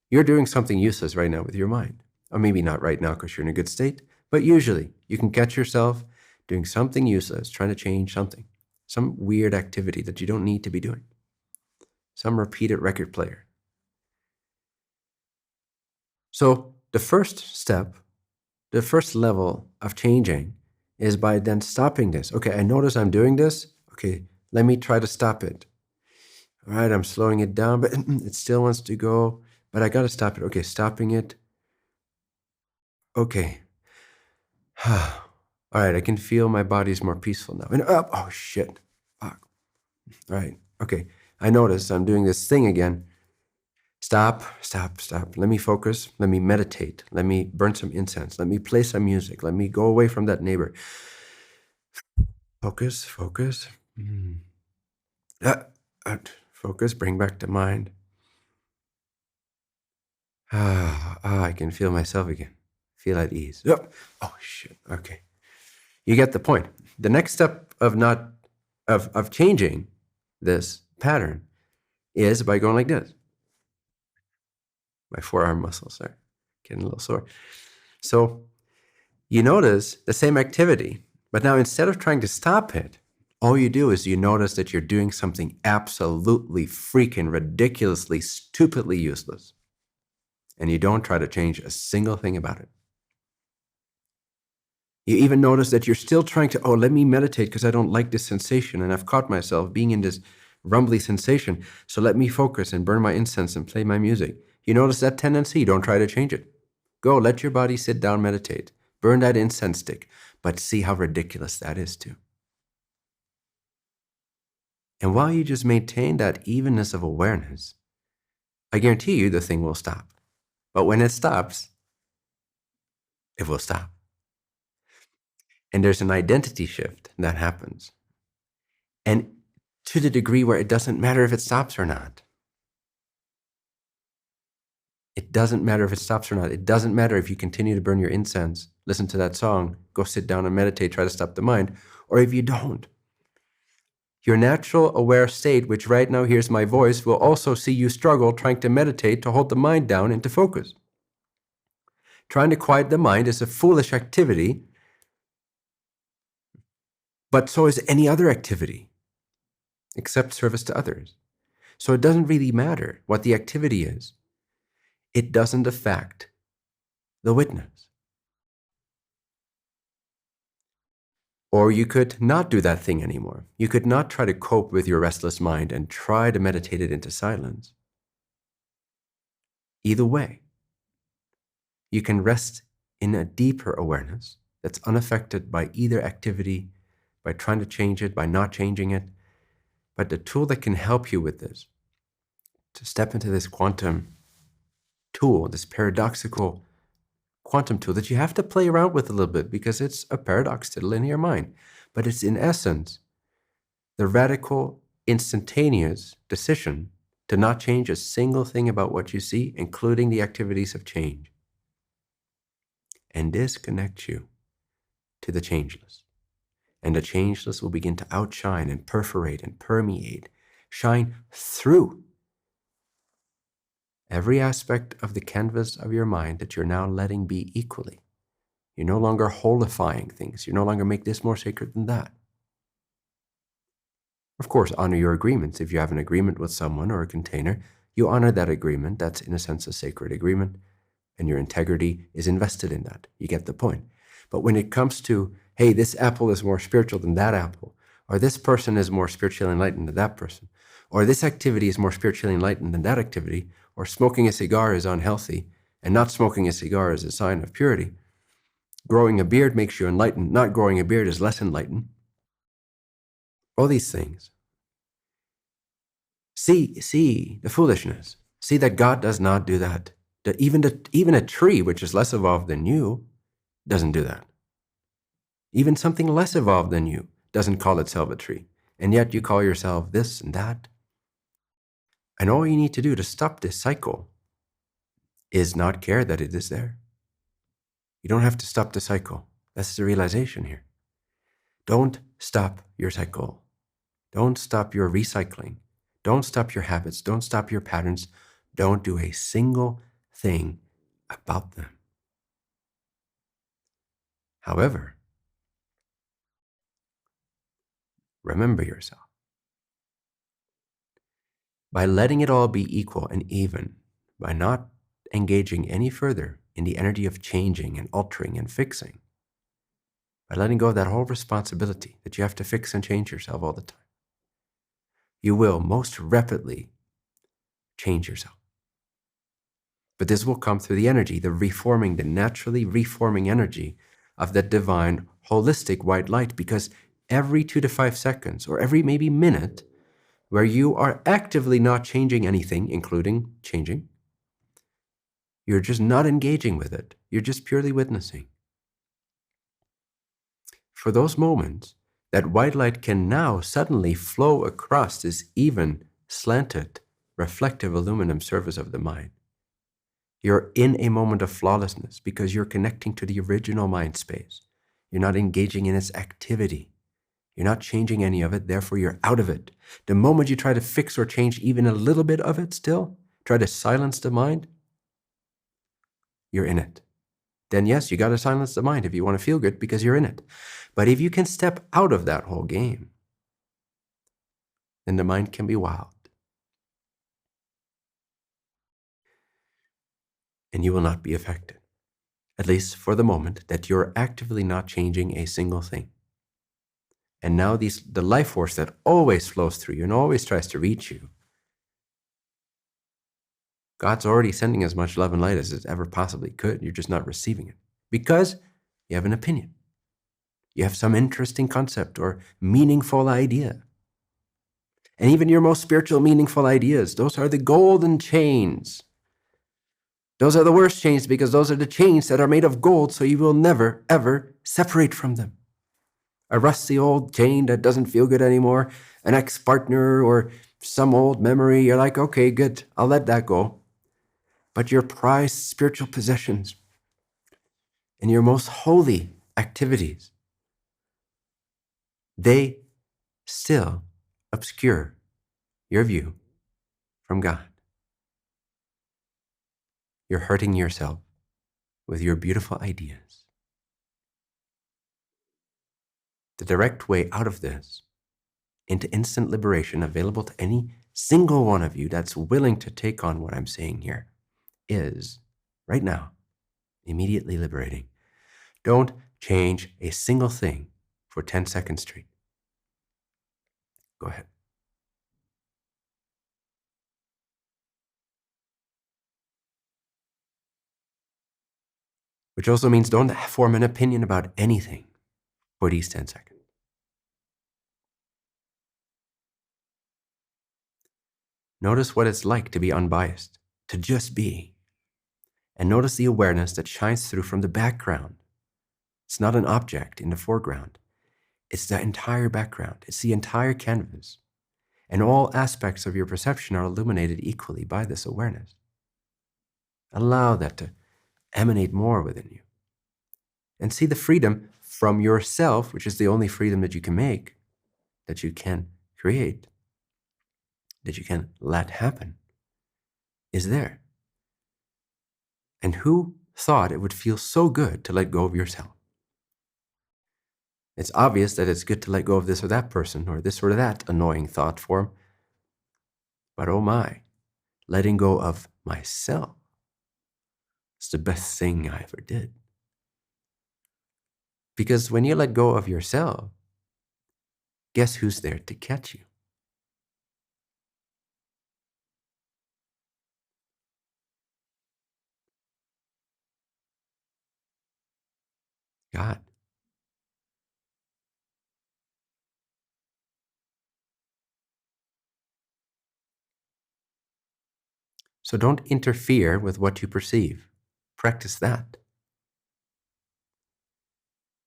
[SPEAKER 1] You're doing something useless right now with your mind. Or maybe not right now because you're in a good state, but usually you can catch yourself doing something useless, trying to change something, some weird activity that you don't need to be doing, some repeated record player. So the first step, the first level of changing is by then stopping this. Okay, I notice I'm doing this. Okay, let me try to stop it. All right, I'm slowing it down, but it still wants to go, but I got to stop it. Okay, stopping it. Okay. All right, I can feel my body's more peaceful now. And oh shit. Fuck. All right. Okay. I notice I'm doing this thing again. Stop. Let me focus. Let me meditate. Let me burn some incense. Let me play some music. Let me go away from that neighbor. Focus. Focus. Bring back the mind. I can feel myself again. Feel at ease. Oh shit. Okay. You get the point. The next step of changing this pattern is by going like this. My forearm muscles are getting a little sore. So you notice the same activity, but now instead of trying to stop it, all you do is you notice that you're doing something absolutely freaking ridiculously, stupidly useless. And you don't try to change a single thing about it. You even notice that you're still trying to, let me meditate because I don't like this sensation and I've caught myself being in this rumbly sensation. So let me focus and burn my incense and play my music. You notice that tendency, don't try to change it. Go, let your body sit down, meditate. Burn that incense stick, but see how ridiculous that is too. And while you just maintain that evenness of awareness, I guarantee you the thing will stop. But when it stops, it will stop. And there's an identity shift that happens. And to the degree where it doesn't matter if it stops or not. It doesn't matter if it stops or not. It doesn't matter if you continue to burn your incense, listen to that song, go sit down and meditate, try to stop the mind, or if you don't. Your natural aware state, which right now hears my voice, will also see you struggle trying to meditate to hold the mind down into focus. Trying to quiet the mind is a foolish activity, but so is any other activity, except service to others. So it doesn't really matter what the activity is. It doesn't affect the witness. Or you could not do that thing anymore. You could not try to cope with your restless mind and try to meditate it into silence. Either way, you can rest in a deeper awareness that's unaffected by either activity, by trying to change it, by not changing it. But the tool that can help you with this, to step into this quantum tool, this paradoxical quantum tool that you have to play around with a little bit because it's a paradox to the linear mind. But it's in essence the radical, instantaneous decision to not change a single thing about what you see, including the activities of change. And this connects you to the changeless. And the changeless will begin to outshine and perforate and permeate, shine through Every aspect of the canvas of your mind that you're now letting be equally. You're no longer holifying things. You no longer make this more sacred than that. Of course, honor your agreements. If you have an agreement with someone or a container, you honor that agreement. That's, in a sense, a sacred agreement, and your integrity is invested in that. You get the point. But when it comes to, hey, this apple is more spiritual than that apple, or this person is more spiritually enlightened than that person, or this activity is more spiritually enlightened than that activity, or smoking a cigar is unhealthy, and not smoking a cigar is a sign of purity. Growing a beard makes you enlightened. Not growing a beard is less enlightened. All these things. See the foolishness. See that God does not do that. That even a tree, which is less evolved than you, doesn't do that. Even something less evolved than you doesn't call itself a tree. And yet you call yourself this and that. And all you need to do to stop this cycle is not care that it is there. You don't have to stop the cycle. That's the realization here. Don't stop your cycle. Don't stop your recycling. Don't stop your habits. Don't stop your patterns. Don't do a single thing about them. However, remember yourself. By letting it all be equal and even, by not engaging any further in the energy of changing and altering and fixing, by letting go of that whole responsibility that you have to fix and change yourself all the time, you will most rapidly change yourself. But this will come through the energy, the reforming, the naturally reforming energy of that divine, holistic white light, because every 2 to 5 seconds, or every maybe minute, where you are actively not changing anything, including changing, you're just not engaging with it. You're just purely witnessing. For those moments, that white light can now suddenly flow across this even, slanted, reflective aluminum surface of the mind. You're in a moment of flawlessness because you're connecting to the original mind space. You're not engaging in its activity. You're not changing any of it, therefore you're out of it. The moment you try to fix or change even a little bit of it still, try to silence the mind, you're in it. Then yes, you got to silence the mind if you want to feel good because you're in it. But if you can step out of that whole game, then the mind can be wild. And you will not be affected, at least for the moment that you're actively not changing a single thing. And now the life force that always flows through you and always tries to reach you, God's already sending as much love and light as it ever possibly could. You're just not receiving it because you have an opinion. You have some interesting concept or meaningful idea. And even your most spiritual, meaningful ideas, those are the golden chains. Those are the worst chains because those are the chains that are made of gold, so you will never, ever separate from them. A rusty old chain that doesn't feel good anymore, an ex-partner or some old memory, you're like, okay, good, I'll let that go. But your prized spiritual possessions and your most holy activities, they still obscure your view from God. You're hurting yourself with your beautiful ideas. The direct way out of this into instant liberation available to any single one of you that's willing to take on what I'm saying here is, right now, immediately liberating. Don't change a single thing for 10 seconds straight. Go ahead. Which also means don't form an opinion about anything for these 10 seconds. Notice what it's like to be unbiased, to just be. And notice the awareness that shines through from the background. It's not an object in the foreground. It's the entire background. It's the entire canvas. And all aspects of your perception are illuminated equally by this awareness. Allow that to emanate more within you. And see the freedom from yourself, which is the only freedom that you can make, that you can create, that you can let happen, is there. And who thought it would feel so good to let go of yourself? It's obvious that it's good to let go of this or that person or this or that annoying thought form. But oh my, letting go of myself is the best thing I ever did. Because when you let go of yourself, guess who's there to catch you? God. So don't interfere with what you perceive. Practice that.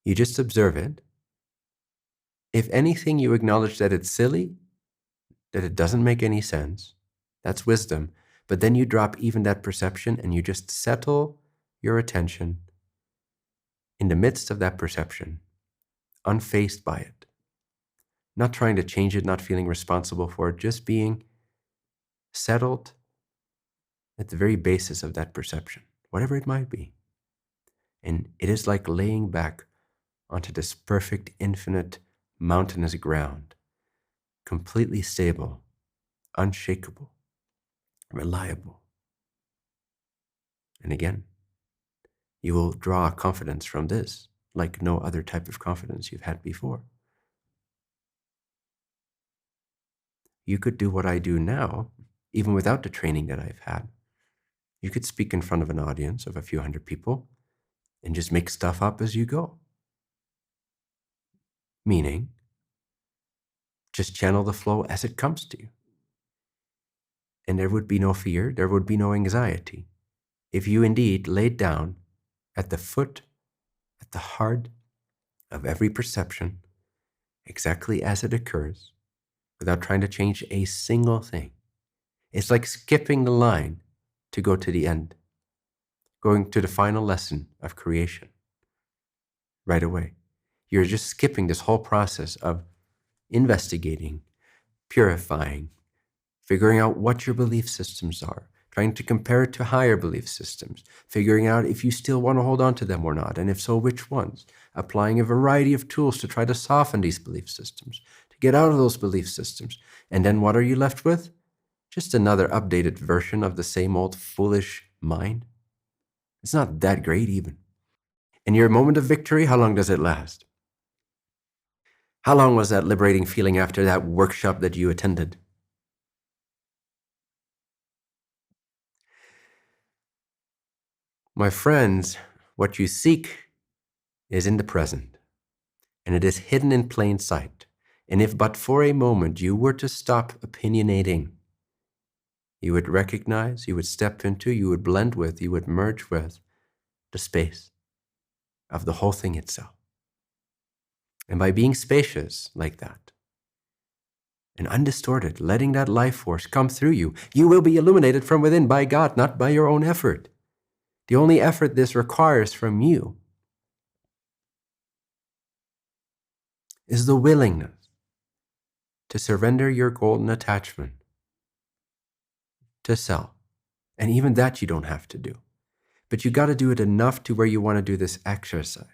[SPEAKER 1] You just observe it. If anything, you acknowledge that it's silly, that it doesn't make any sense. That's wisdom. But then you drop even that perception and you just settle your attention in the midst of that perception, unfazed by it, not trying to change it, not feeling responsible for it, just being settled at the very basis of that perception, whatever it might be. And it is like laying back onto this perfect, infinite, mountainous ground, completely stable, unshakable, reliable. And again, you will draw confidence from this, like no other type of confidence you've had before. You could do what I do now, even without the training that I've had. You could speak in front of an audience of a few hundred people and just make stuff up as you go. Meaning, just channel the flow as it comes to you. And there would be no fear, there would be no anxiety. If you indeed laid down at the foot, at the heart of every perception, exactly as it occurs, without trying to change a single thing. It's like skipping the line to go to the end, going to the final lesson of creation right away. You're just skipping this whole process of investigating, purifying, figuring out what your belief systems are, trying to compare it to higher belief systems, figuring out if you still want to hold on to them or not, and if so, which ones, applying a variety of tools to try to soften these belief systems, to get out of those belief systems. And then what are you left with? Just another updated version of the same old foolish mind. It's not that great even. And your moment of victory, how long does it last? How long was that liberating feeling after that workshop that you attended? My friends, what you seek is in the present, and it is hidden in plain sight. And if but for a moment you were to stop opinionating, you would recognize, you would step into, you would blend with, you would merge with the space of the whole thing itself. And by being spacious like that, and undistorted, letting that life force come through you, you will be illuminated from within by God, not by your own effort. The only effort this requires from you is the willingness to surrender your golden attachment to self. And even that you don't have to do. But you got to do it enough to where you want to do this exercise.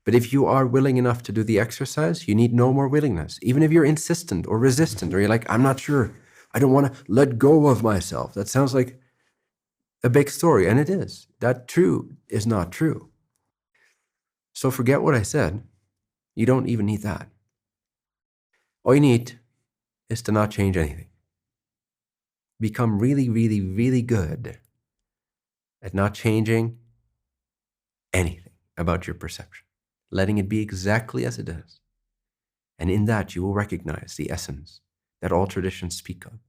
[SPEAKER 1] But if you are willing enough to do the exercise, you need no more willingness. Even if you're insistent or resistant, or you're like, I'm not sure, I don't want to let go of myself. That sounds like a big story, and it is. That true is not true. So forget what I said. You don't even need that. All you need is to not change anything. Become really, really, really good at not changing anything about your perception, letting it be exactly as it is. And in that, you will recognize the essence that all traditions speak of: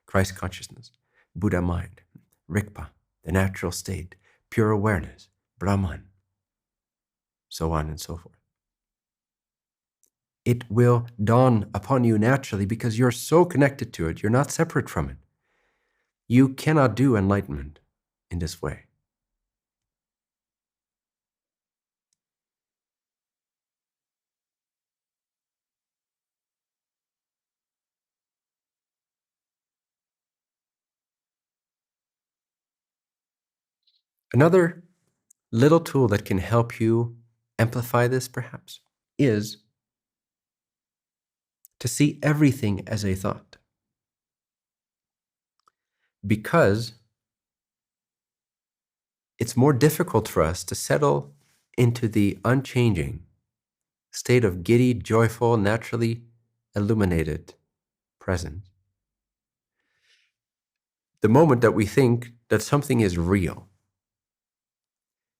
[SPEAKER 1] Christ consciousness, Buddha mind, Rigpa, the natural state, pure awareness, Brahman, so on and so forth. It will dawn upon you naturally because you're so connected to it. You're not separate from it. You cannot do enlightenment in this way. Another little tool that can help you amplify this, perhaps, is to see everything as a thought. Because it's more difficult for us to settle into the unchanging state of giddy, joyful, naturally illuminated presence the moment that we think that something is real.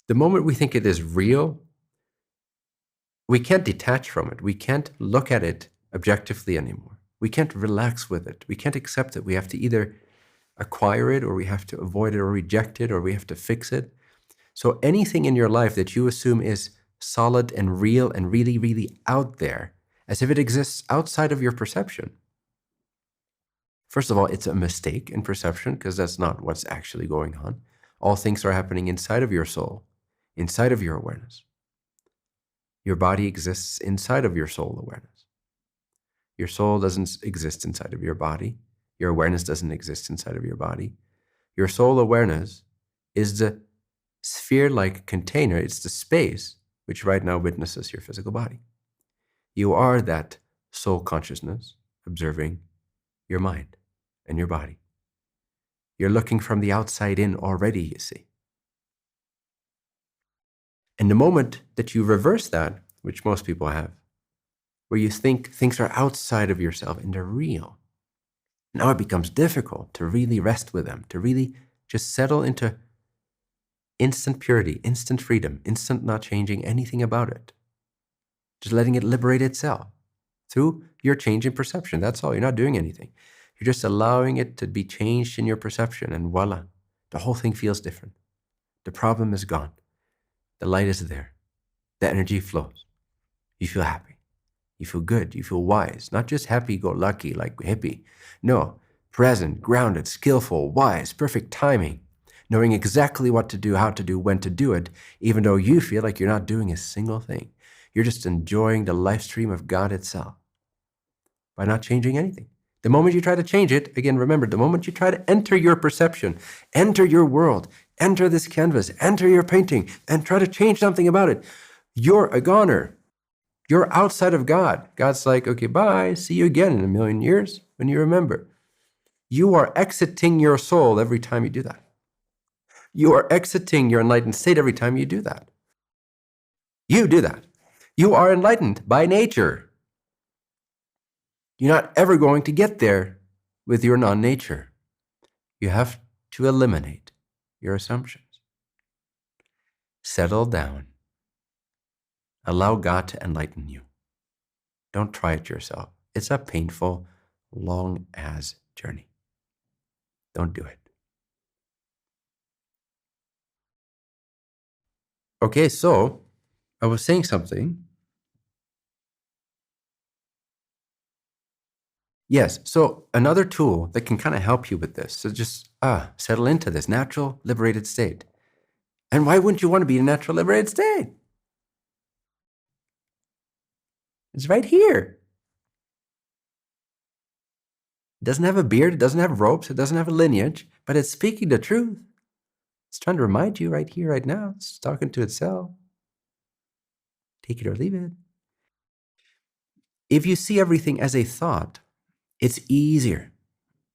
[SPEAKER 1] The moment we think it is real, we can't detach from it. We can't look at it objectively anymore. We can't relax with it. We can't accept it. We have to either acquire it, or we have to avoid it, or reject it, or we have to fix it. So anything in your life that you assume is solid and real and really, really out there, as if it exists outside of your perception. First of all, it's a mistake in perception, because that's not what's actually going on. All things are happening inside of your soul, inside of your awareness. Your body exists inside of your soul awareness. Your soul doesn't exist inside of your body. Your awareness doesn't exist inside of your body. Your soul awareness is the sphere-like container. It's the space which right now witnesses your physical body. You are that soul consciousness observing your mind and your body. You're looking from the outside in already, you see. And the moment that you reverse that, which most people have, where you think things are outside of yourself and they're real, now it becomes difficult to really rest with them, to really just settle into instant purity, instant freedom, instant not changing anything about it. Just letting it liberate itself through your change in perception. That's all. You're not doing anything. You're just allowing it to be changed in your perception, and voila, the whole thing feels different. The problem is gone. The light is there. The energy flows. You feel happy. You feel good. You feel wise. Not just happy-go-lucky like hippie. No, present, grounded, skillful, wise, perfect timing. Knowing exactly what to do, how to do, when to do it, even though you feel like you're not doing a single thing. You're just enjoying the life stream of God itself by not changing anything. The moment you try to change it, again, remember, the moment you try to enter your perception, enter your world, enter this canvas, enter your painting, and try to change something about it, you're a goner. You're outside of God. God's like, okay, bye, see you again in a million years when you remember. You are exiting your soul every time you do that. You are exiting your enlightened state every time you do that. You do that. You are enlightened by nature. You're not ever going to get there with your non-nature. You have to eliminate your assumptions. Settle down. Allow God to enlighten you. Don't try it yourself. It's a painful, long-ass journey. Don't do it. Okay, so I was saying something. Yes, so another tool that can kind of help you with this, so just settle into this natural, liberated state. And why wouldn't you want to be in a natural, liberated state? It's right here. It doesn't have a beard, it doesn't have ropes, it doesn't have a lineage, but it's speaking the truth. It's trying to remind you right here, right now. It's talking to itself. Take it or leave it. If you see everything as a thought, it's easier.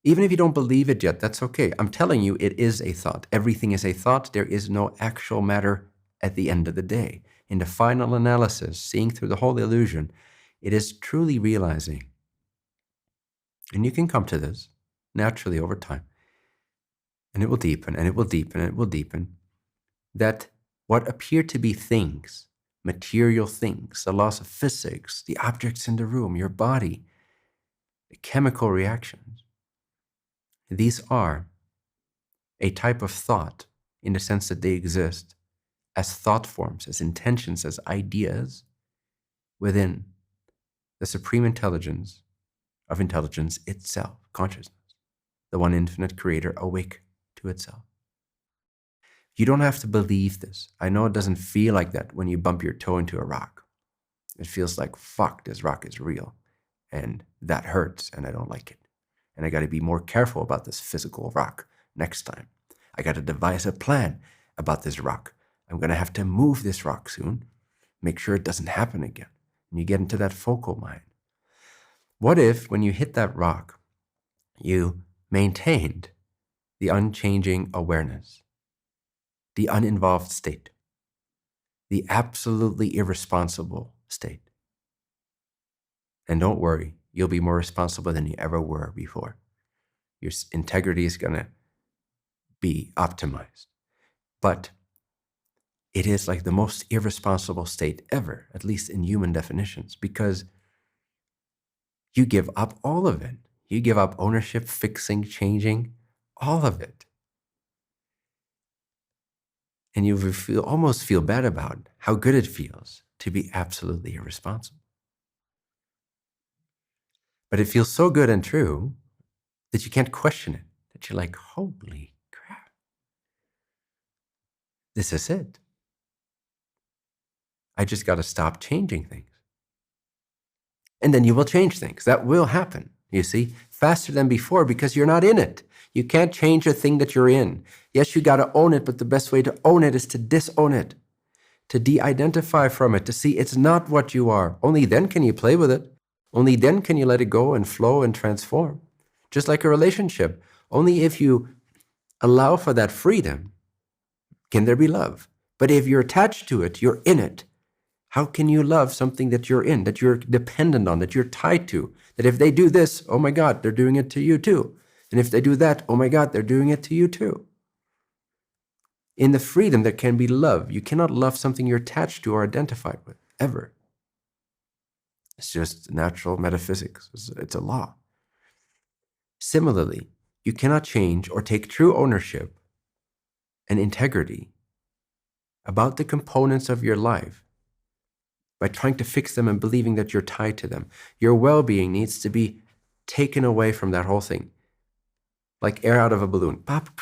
[SPEAKER 1] Even if you don't believe it yet, that's okay. I'm telling you, it is a thought. Everything is a thought. There is no actual matter at the end of the day. In the final analysis, seeing through the whole illusion, it is truly realizing, and you can come to this naturally over time, and it will deepen, and it will deepen, and it will deepen, that what appear to be things, material things, the laws of physics, the objects in the room, your body, the chemical reactions, these are a type of thought in the sense that they exist as thought forms, as intentions, as ideas within the supreme intelligence of intelligence itself, consciousness, the one infinite creator awake to itself. You don't have to believe this. I know it doesn't feel like that when you bump your toe into a rock. It feels like, fuck, this rock is real. And that hurts, and I don't like it. And I got to be more careful about this physical rock next time. I got to devise a plan. about this rock. I'm going to have to move this rock soon. Make sure it doesn't happen again. And you get into that focal mind. What if, when you hit that rock, you maintained the unchanging awareness, the uninvolved state, the absolutely irresponsible state? And don't worry, you'll be more responsible than you ever were before. Your integrity is going to be optimized. But it is like the most irresponsible state ever, at least in human definitions, because you give up all of it. You give up ownership, fixing, changing, all of it. And you almost feel bad about how good it feels to be absolutely irresponsible. But it feels so good and true that you can't question it, that you're like, holy crap, this is it. I just got to stop changing things. And then you will change things. That will happen, you see, faster than before because you're not in it. You can't change a thing that you're in. Yes, you got to own it, but the best way to own it is to disown it, to de-identify from it, to see it's not what you are. Only then can you play with it. Only then can you let it go and flow and transform. Just like a relationship. Only if you allow for that freedom can there be love. But if you're attached to it, you're in it. How can you love something that you're in, that you're dependent on, that you're tied to? That if they do this, oh my God, they're doing it to you too. And if they do that, oh my God, they're doing it to you too. In the freedom there can be love. You cannot love something you're attached to or identified with, ever. It's just natural metaphysics. It's a law. Similarly, you cannot change or take true ownership and integrity about the components of your life by trying to fix them and believing that you're tied to them. Your well-being needs to be taken away from that whole thing. Like air out of a balloon. Pop,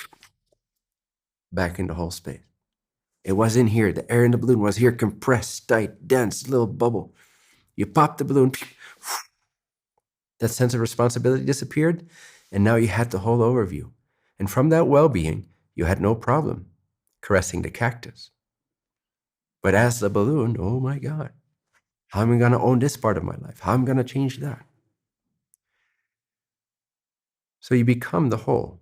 [SPEAKER 1] back into whole space. It was in here. The air in the balloon was here, compressed, tight, dense, little bubble. You pop the balloon. That sense of responsibility disappeared, and now you had the whole overview. And from that well-being, you had no problem caressing the cactus. But as the balloon, oh my God, how am I going to own this part of my life? How am I going to change that? So you become the whole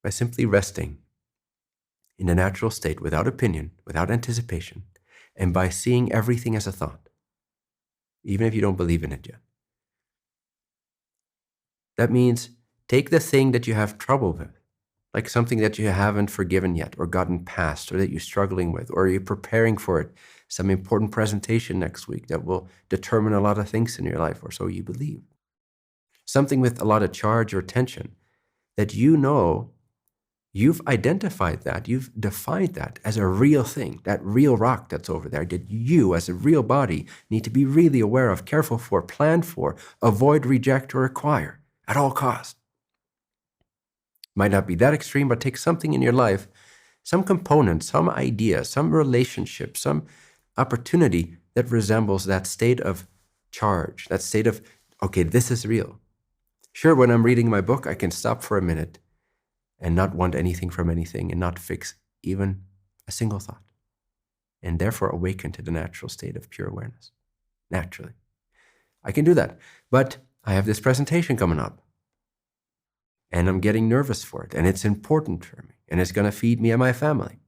[SPEAKER 1] by simply resting in a natural state without opinion, without anticipation, and by seeing everything as a thought, even if you don't believe in it yet. That means take the thing that you have trouble with, like something that you haven't forgiven yet or gotten past or that you're struggling with or you're preparing for it, some important presentation next week that will determine a lot of things in your life, or so you believe. Something with a lot of charge or tension that you know you've identified that, you've defined that as a real thing, that real rock that's over there that you as a real body need to be really aware of, careful for, plan for, avoid, reject, or acquire at all costs. Might not be that extreme, but take something in your life, some component, some idea, some relationship, some opportunity that resembles that state of charge, that state of, okay, this is real. Sure, when I'm reading my book, I can stop for a minute and not want anything from anything and not fix even a single thought, and therefore awaken to the natural state of pure awareness, naturally. I can do that, but I have this presentation coming up, and I'm getting nervous for it, and it's important for me, and it's going to feed me and my family,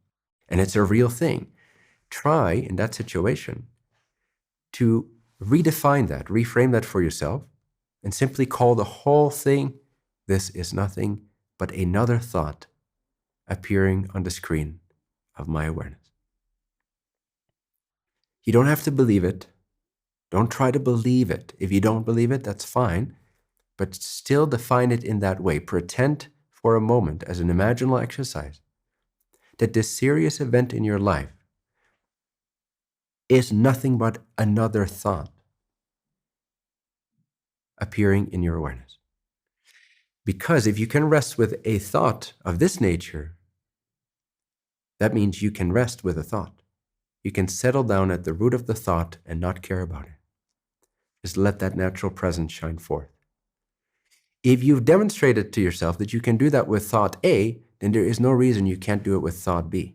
[SPEAKER 1] and it's a real thing. Try, in that situation, to redefine that, reframe that for yourself, and simply call the whole thing, this is nothing but another thought appearing on the screen of my awareness. You don't have to believe it. Don't try to believe it. If you don't believe it, that's fine, but still define it in that way. Pretend for a moment, as an imaginal exercise, that this serious event in your life is nothing but another thought appearing in your awareness. Because if you can rest with a thought of this nature, that means you can rest with a thought. You can settle down at the root of the thought and not care about it. Just let that natural presence shine forth. If you've demonstrated to yourself that you can do that with thought A, then there is no reason you can't do it with thought B.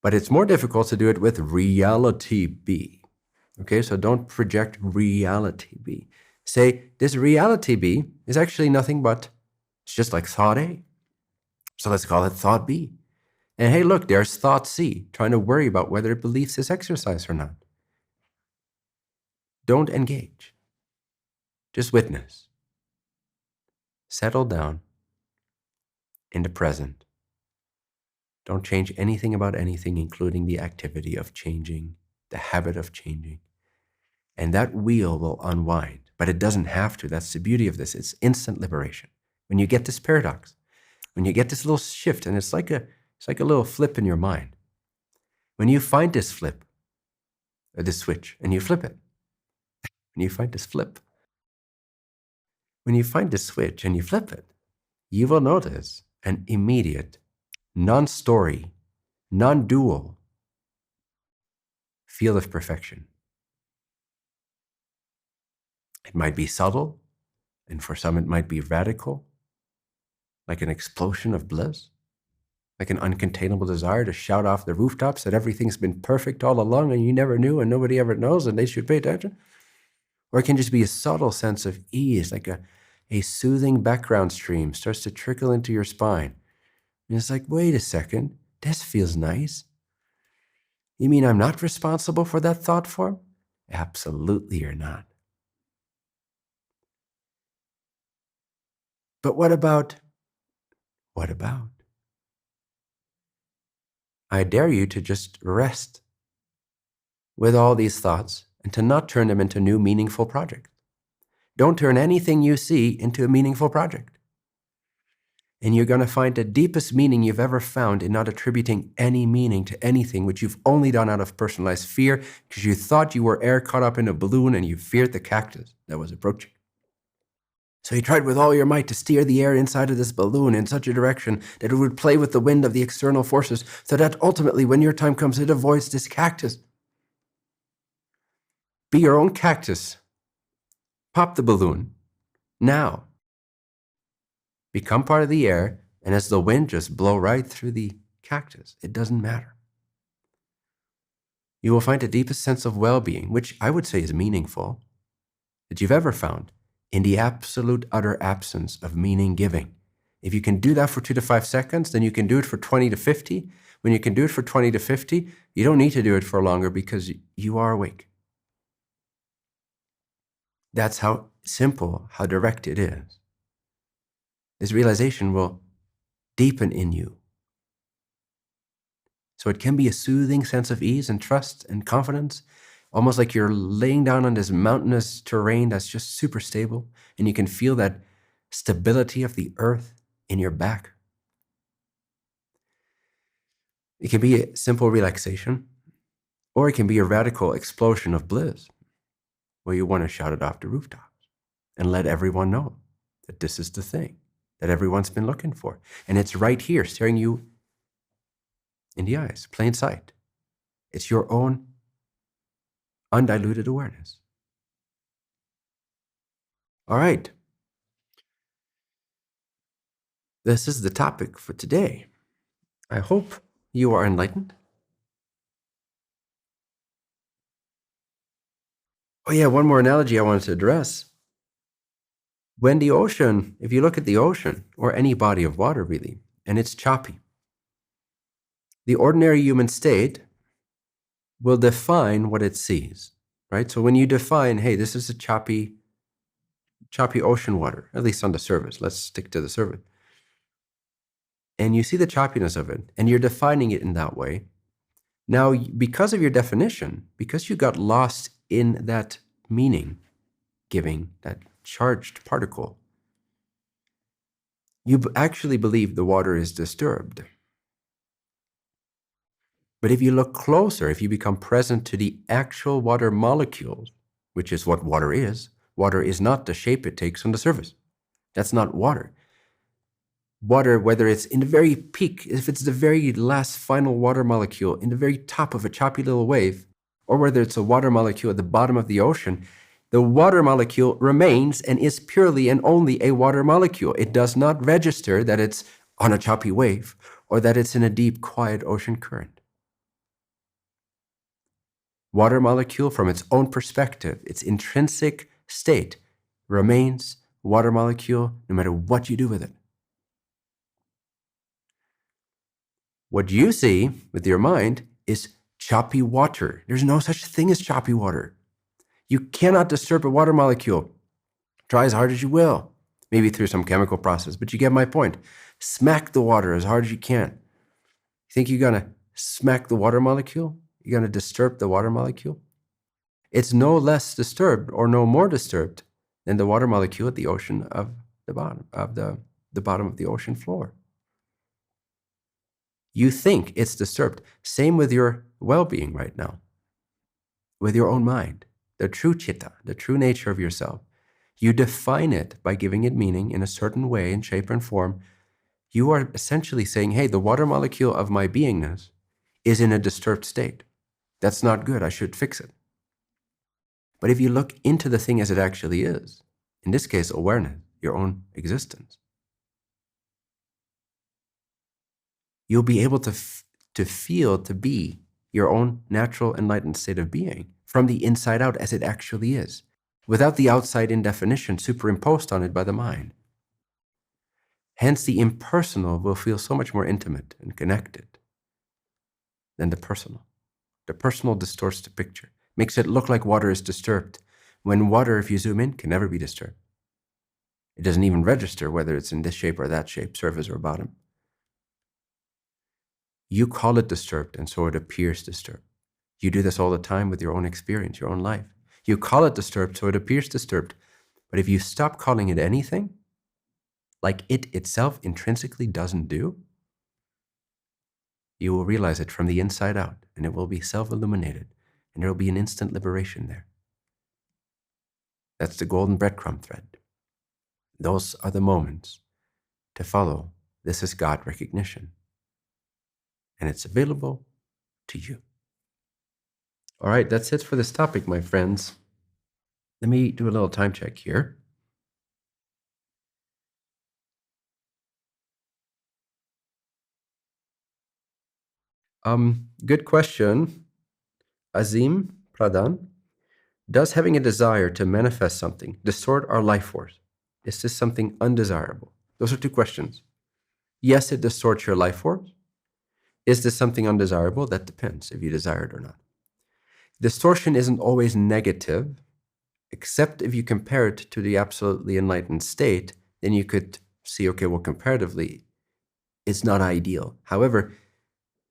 [SPEAKER 1] But it's more difficult to do it with reality B. Okay, so don't project reality B. Say, this reality B is actually nothing but, it's just like thought A. So let's call it thought B. And hey, look, there's thought C, trying to worry about whether it believes this exercise or not. Don't engage. Just witness. Settle down in the present. Don't change anything about anything, including the activity of changing, the habit of changing. And that wheel will unwind, but it doesn't have to. That's the beauty of this. It's instant liberation. When you get this paradox, when you get this little shift, and it's like a little flip in your mind. When you find this flip, or this switch, and you flip it, when you find this flip, when you find this switch and you flip it, you will notice an immediate, non-story, non-dual field of perfection. It might be subtle, and for some it might be radical, like an explosion of bliss, like an uncontainable desire to shout off the rooftops that everything's been perfect all along and you never knew and nobody ever knows and they should pay attention. Or it can just be a subtle sense of ease, like a soothing background stream starts to trickle into your spine. And it's like, wait a second, this feels nice. You mean I'm not responsible for that thought form? Absolutely you're not. But what about? I dare you to just rest with all these thoughts and to not turn them into new meaningful projects. Don't turn anything you see into a meaningful project. And you're going to find the deepest meaning you've ever found in not attributing any meaning to anything, which you've only done out of personalized fear because you thought you were air caught up in a balloon and you feared the cactus that was approaching. So you tried with all your might to steer the air inside of this balloon in such a direction that it would play with the wind of the external forces so that ultimately when your time comes, it avoids this cactus. Be your own cactus. Pop the balloon. Now. Become part of the air, and as the wind, just blow right through the cactus. It doesn't matter. You will find the deepest sense of well-being, which I would say is meaningful, that you've ever found in the absolute utter absence of meaning giving. If you can do that for 2 to 5 seconds, then you can do it for 20 to 50. When you can do it for 20 to 50, you don't need to do it for longer because you are awake. That's how simple, how direct it is. This realization will deepen in you. So it can be a soothing sense of ease and trust and confidence, almost like you're laying down on this mountainous terrain that's just super stable, and you can feel that stability of the earth in your back. It can be a simple relaxation, or it can be a radical explosion of bliss, where you want to shout it off the rooftops and let everyone know that this is the thing that everyone's been looking for. And it's right here, staring you in the eyes, plain sight. It's your own undiluted awareness. All right. This is the topic for today. I hope you are enlightened. Oh yeah, one more analogy I wanted to address. When the ocean, if you look at the ocean, or any body of water really, and it's choppy, the ordinary human state will define what it sees, right? So when you define, hey, this is a choppy ocean water, at least on the surface, let's stick to the surface, and you see the choppiness of it, and you're defining it in that way. Now, because of your definition, because you got lost in that meaning giving, that charged particle, you actually believe the water is disturbed. But if you look closer, if you become present to the actual water molecules, which is what water is not the shape it takes on the surface. That's not water. Water, whether it's in the very peak, if it's the very last final water molecule in the very top of a choppy little wave, or whether it's a water molecule at the bottom of the ocean, the water molecule remains and is purely and only a water molecule. It does not register that it's on a choppy wave or that it's in a deep, quiet ocean current. water molecule from its own perspective, its intrinsic state, remains water molecule no matter what you do with it. What you see with your mind is choppy water. There's no such thing as choppy water. You cannot disturb a water molecule. Try as hard as you will, maybe through some chemical process, but you get my point. Smack the water as hard as you can. You think you're going to smack the water molecule? You're going to disturb the water molecule? It's no less disturbed or no more disturbed than the water molecule at the ocean of the bottom of the bottom of the ocean floor. You think it's disturbed. Same with your well-being right now, with your own mind, the true chitta, the true nature of yourself. You define it by giving it meaning in a certain way, in shape and form. You are essentially saying, hey, the water molecule of my beingness is in a disturbed state. That's not good. I should fix it. But if you look into the thing as it actually is, in this case, awareness, your own existence, you'll be able to feel, to be your own natural enlightened state of being from the inside out as it actually is, without the outside in definition superimposed on it by the mind. Hence, the impersonal will feel so much more intimate and connected than the personal. The personal distorts the picture, makes it look like water is disturbed, when water, if you zoom in, can never be disturbed. It doesn't even register whether it's in this shape or that shape, surface or bottom. You call it disturbed, and so it appears disturbed. You do this all the time with your own experience, your own life. You call it disturbed, so it appears disturbed. But if you stop calling it anything, like it itself intrinsically doesn't do, you will realize it from the inside out, and it will be self-illuminated, and there will be an instant liberation there. That's the golden breadcrumb thread. Those are the moments to follow. This is God recognition. And it's available to you. All right, that's it for this topic, my friends. Let me do a little time check here. Good question. Azim Pradhan. Does having a desire to manifest something distort our life force? Is this something undesirable? Those are two questions. Yes, it distorts your life force. Is this something undesirable? That depends if you desire it or not. Distortion isn't always negative, except if you compare it to the absolutely enlightened state, then you could see, okay, well, comparatively, it's not ideal. However,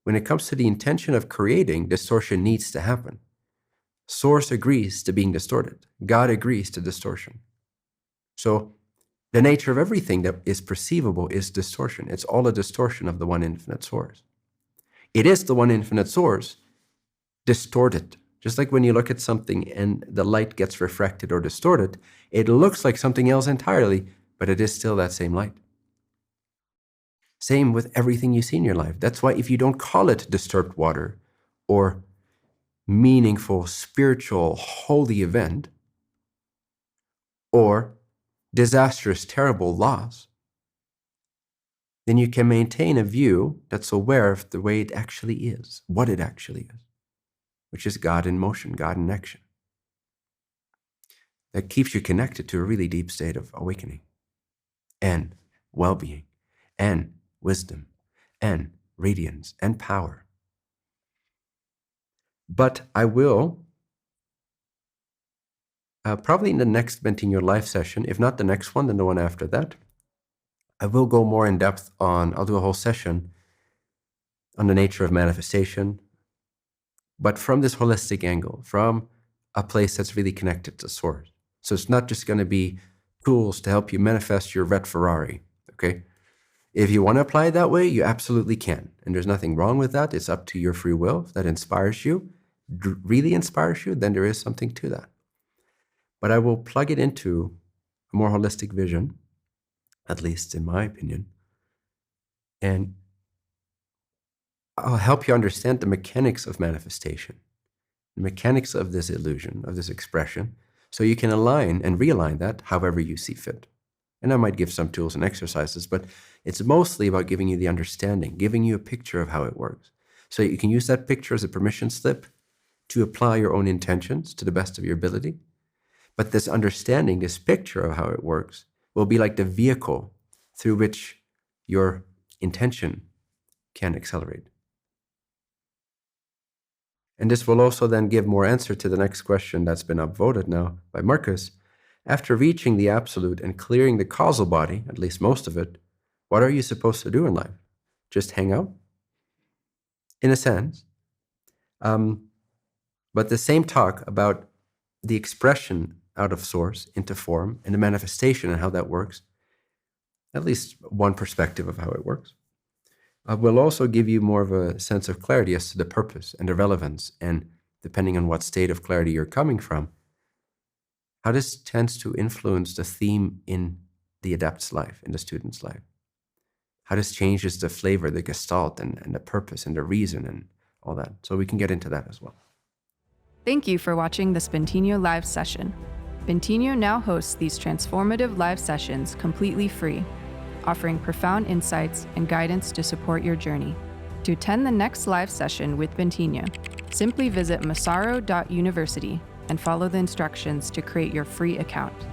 [SPEAKER 1] when it comes to the intention of creating, distortion needs to happen. Source agrees to being distorted. God agrees to distortion. So the nature of everything that is perceivable is distortion. It's all a distortion of the one infinite source. It is the one infinite source distorted. Just like when you look at something and the light gets refracted or distorted, it looks like something else entirely, but it is still that same light. Same with everything you see in your life. That's why if you don't call it disturbed water or meaningful, spiritual, holy event, or disastrous, terrible loss, then you can maintain a view that's aware of the way it actually is, what it actually is, which is God in motion, God in action. That keeps you connected to a really deep state of awakening and well-being and wisdom and radiance and power. But I will, probably in the next Bentinho live session, if not the next one, then the one after that, I will go more in depth on, I'll do a whole session on the nature of manifestation, but from this holistic angle, from a place that's really connected to source. So it's not just going to be tools to help you manifest your red Ferrari, okay? If you want to apply it that way, you absolutely can. And there's nothing wrong with that. It's up to your free will. If that inspires you, really inspires you, then there is something to that. But I will plug it into a more holistic vision, at least in my opinion. And I'll help you understand the mechanics of manifestation, the mechanics of this illusion, of this expression, so you can align and realign that however you see fit. And I might give some tools and exercises, but it's mostly about giving you the understanding, giving you a picture of how it works. So you can use that picture as a permission slip to apply your own intentions to the best of your ability. But this understanding, this picture of how it works, will be like the vehicle through which your intention can accelerate. And this will also then give more answer to the next question that's been upvoted now by Marcus. After reaching the absolute and clearing the causal body, at least most of it, what are you supposed to do in life? Just hang out? In a sense. But the same talk about the expression out of source into form and the manifestation and how that works, at least one perspective of how it works, will also give you more of a sense of clarity as to the purpose and the relevance, and depending on what state of clarity you're coming from, how this tends to influence the theme in the adept's life, in the student's life. How this changes the flavor, the gestalt, and the purpose, and the reason, and all that. So we can get into that as well.
[SPEAKER 2] Thank you for watching this Bentinho live session. Bentinho now hosts these transformative live sessions completely free, offering profound insights and guidance to support your journey. To attend the next live session with Bentinho, simply visit massaro.university and follow the instructions to create your free account.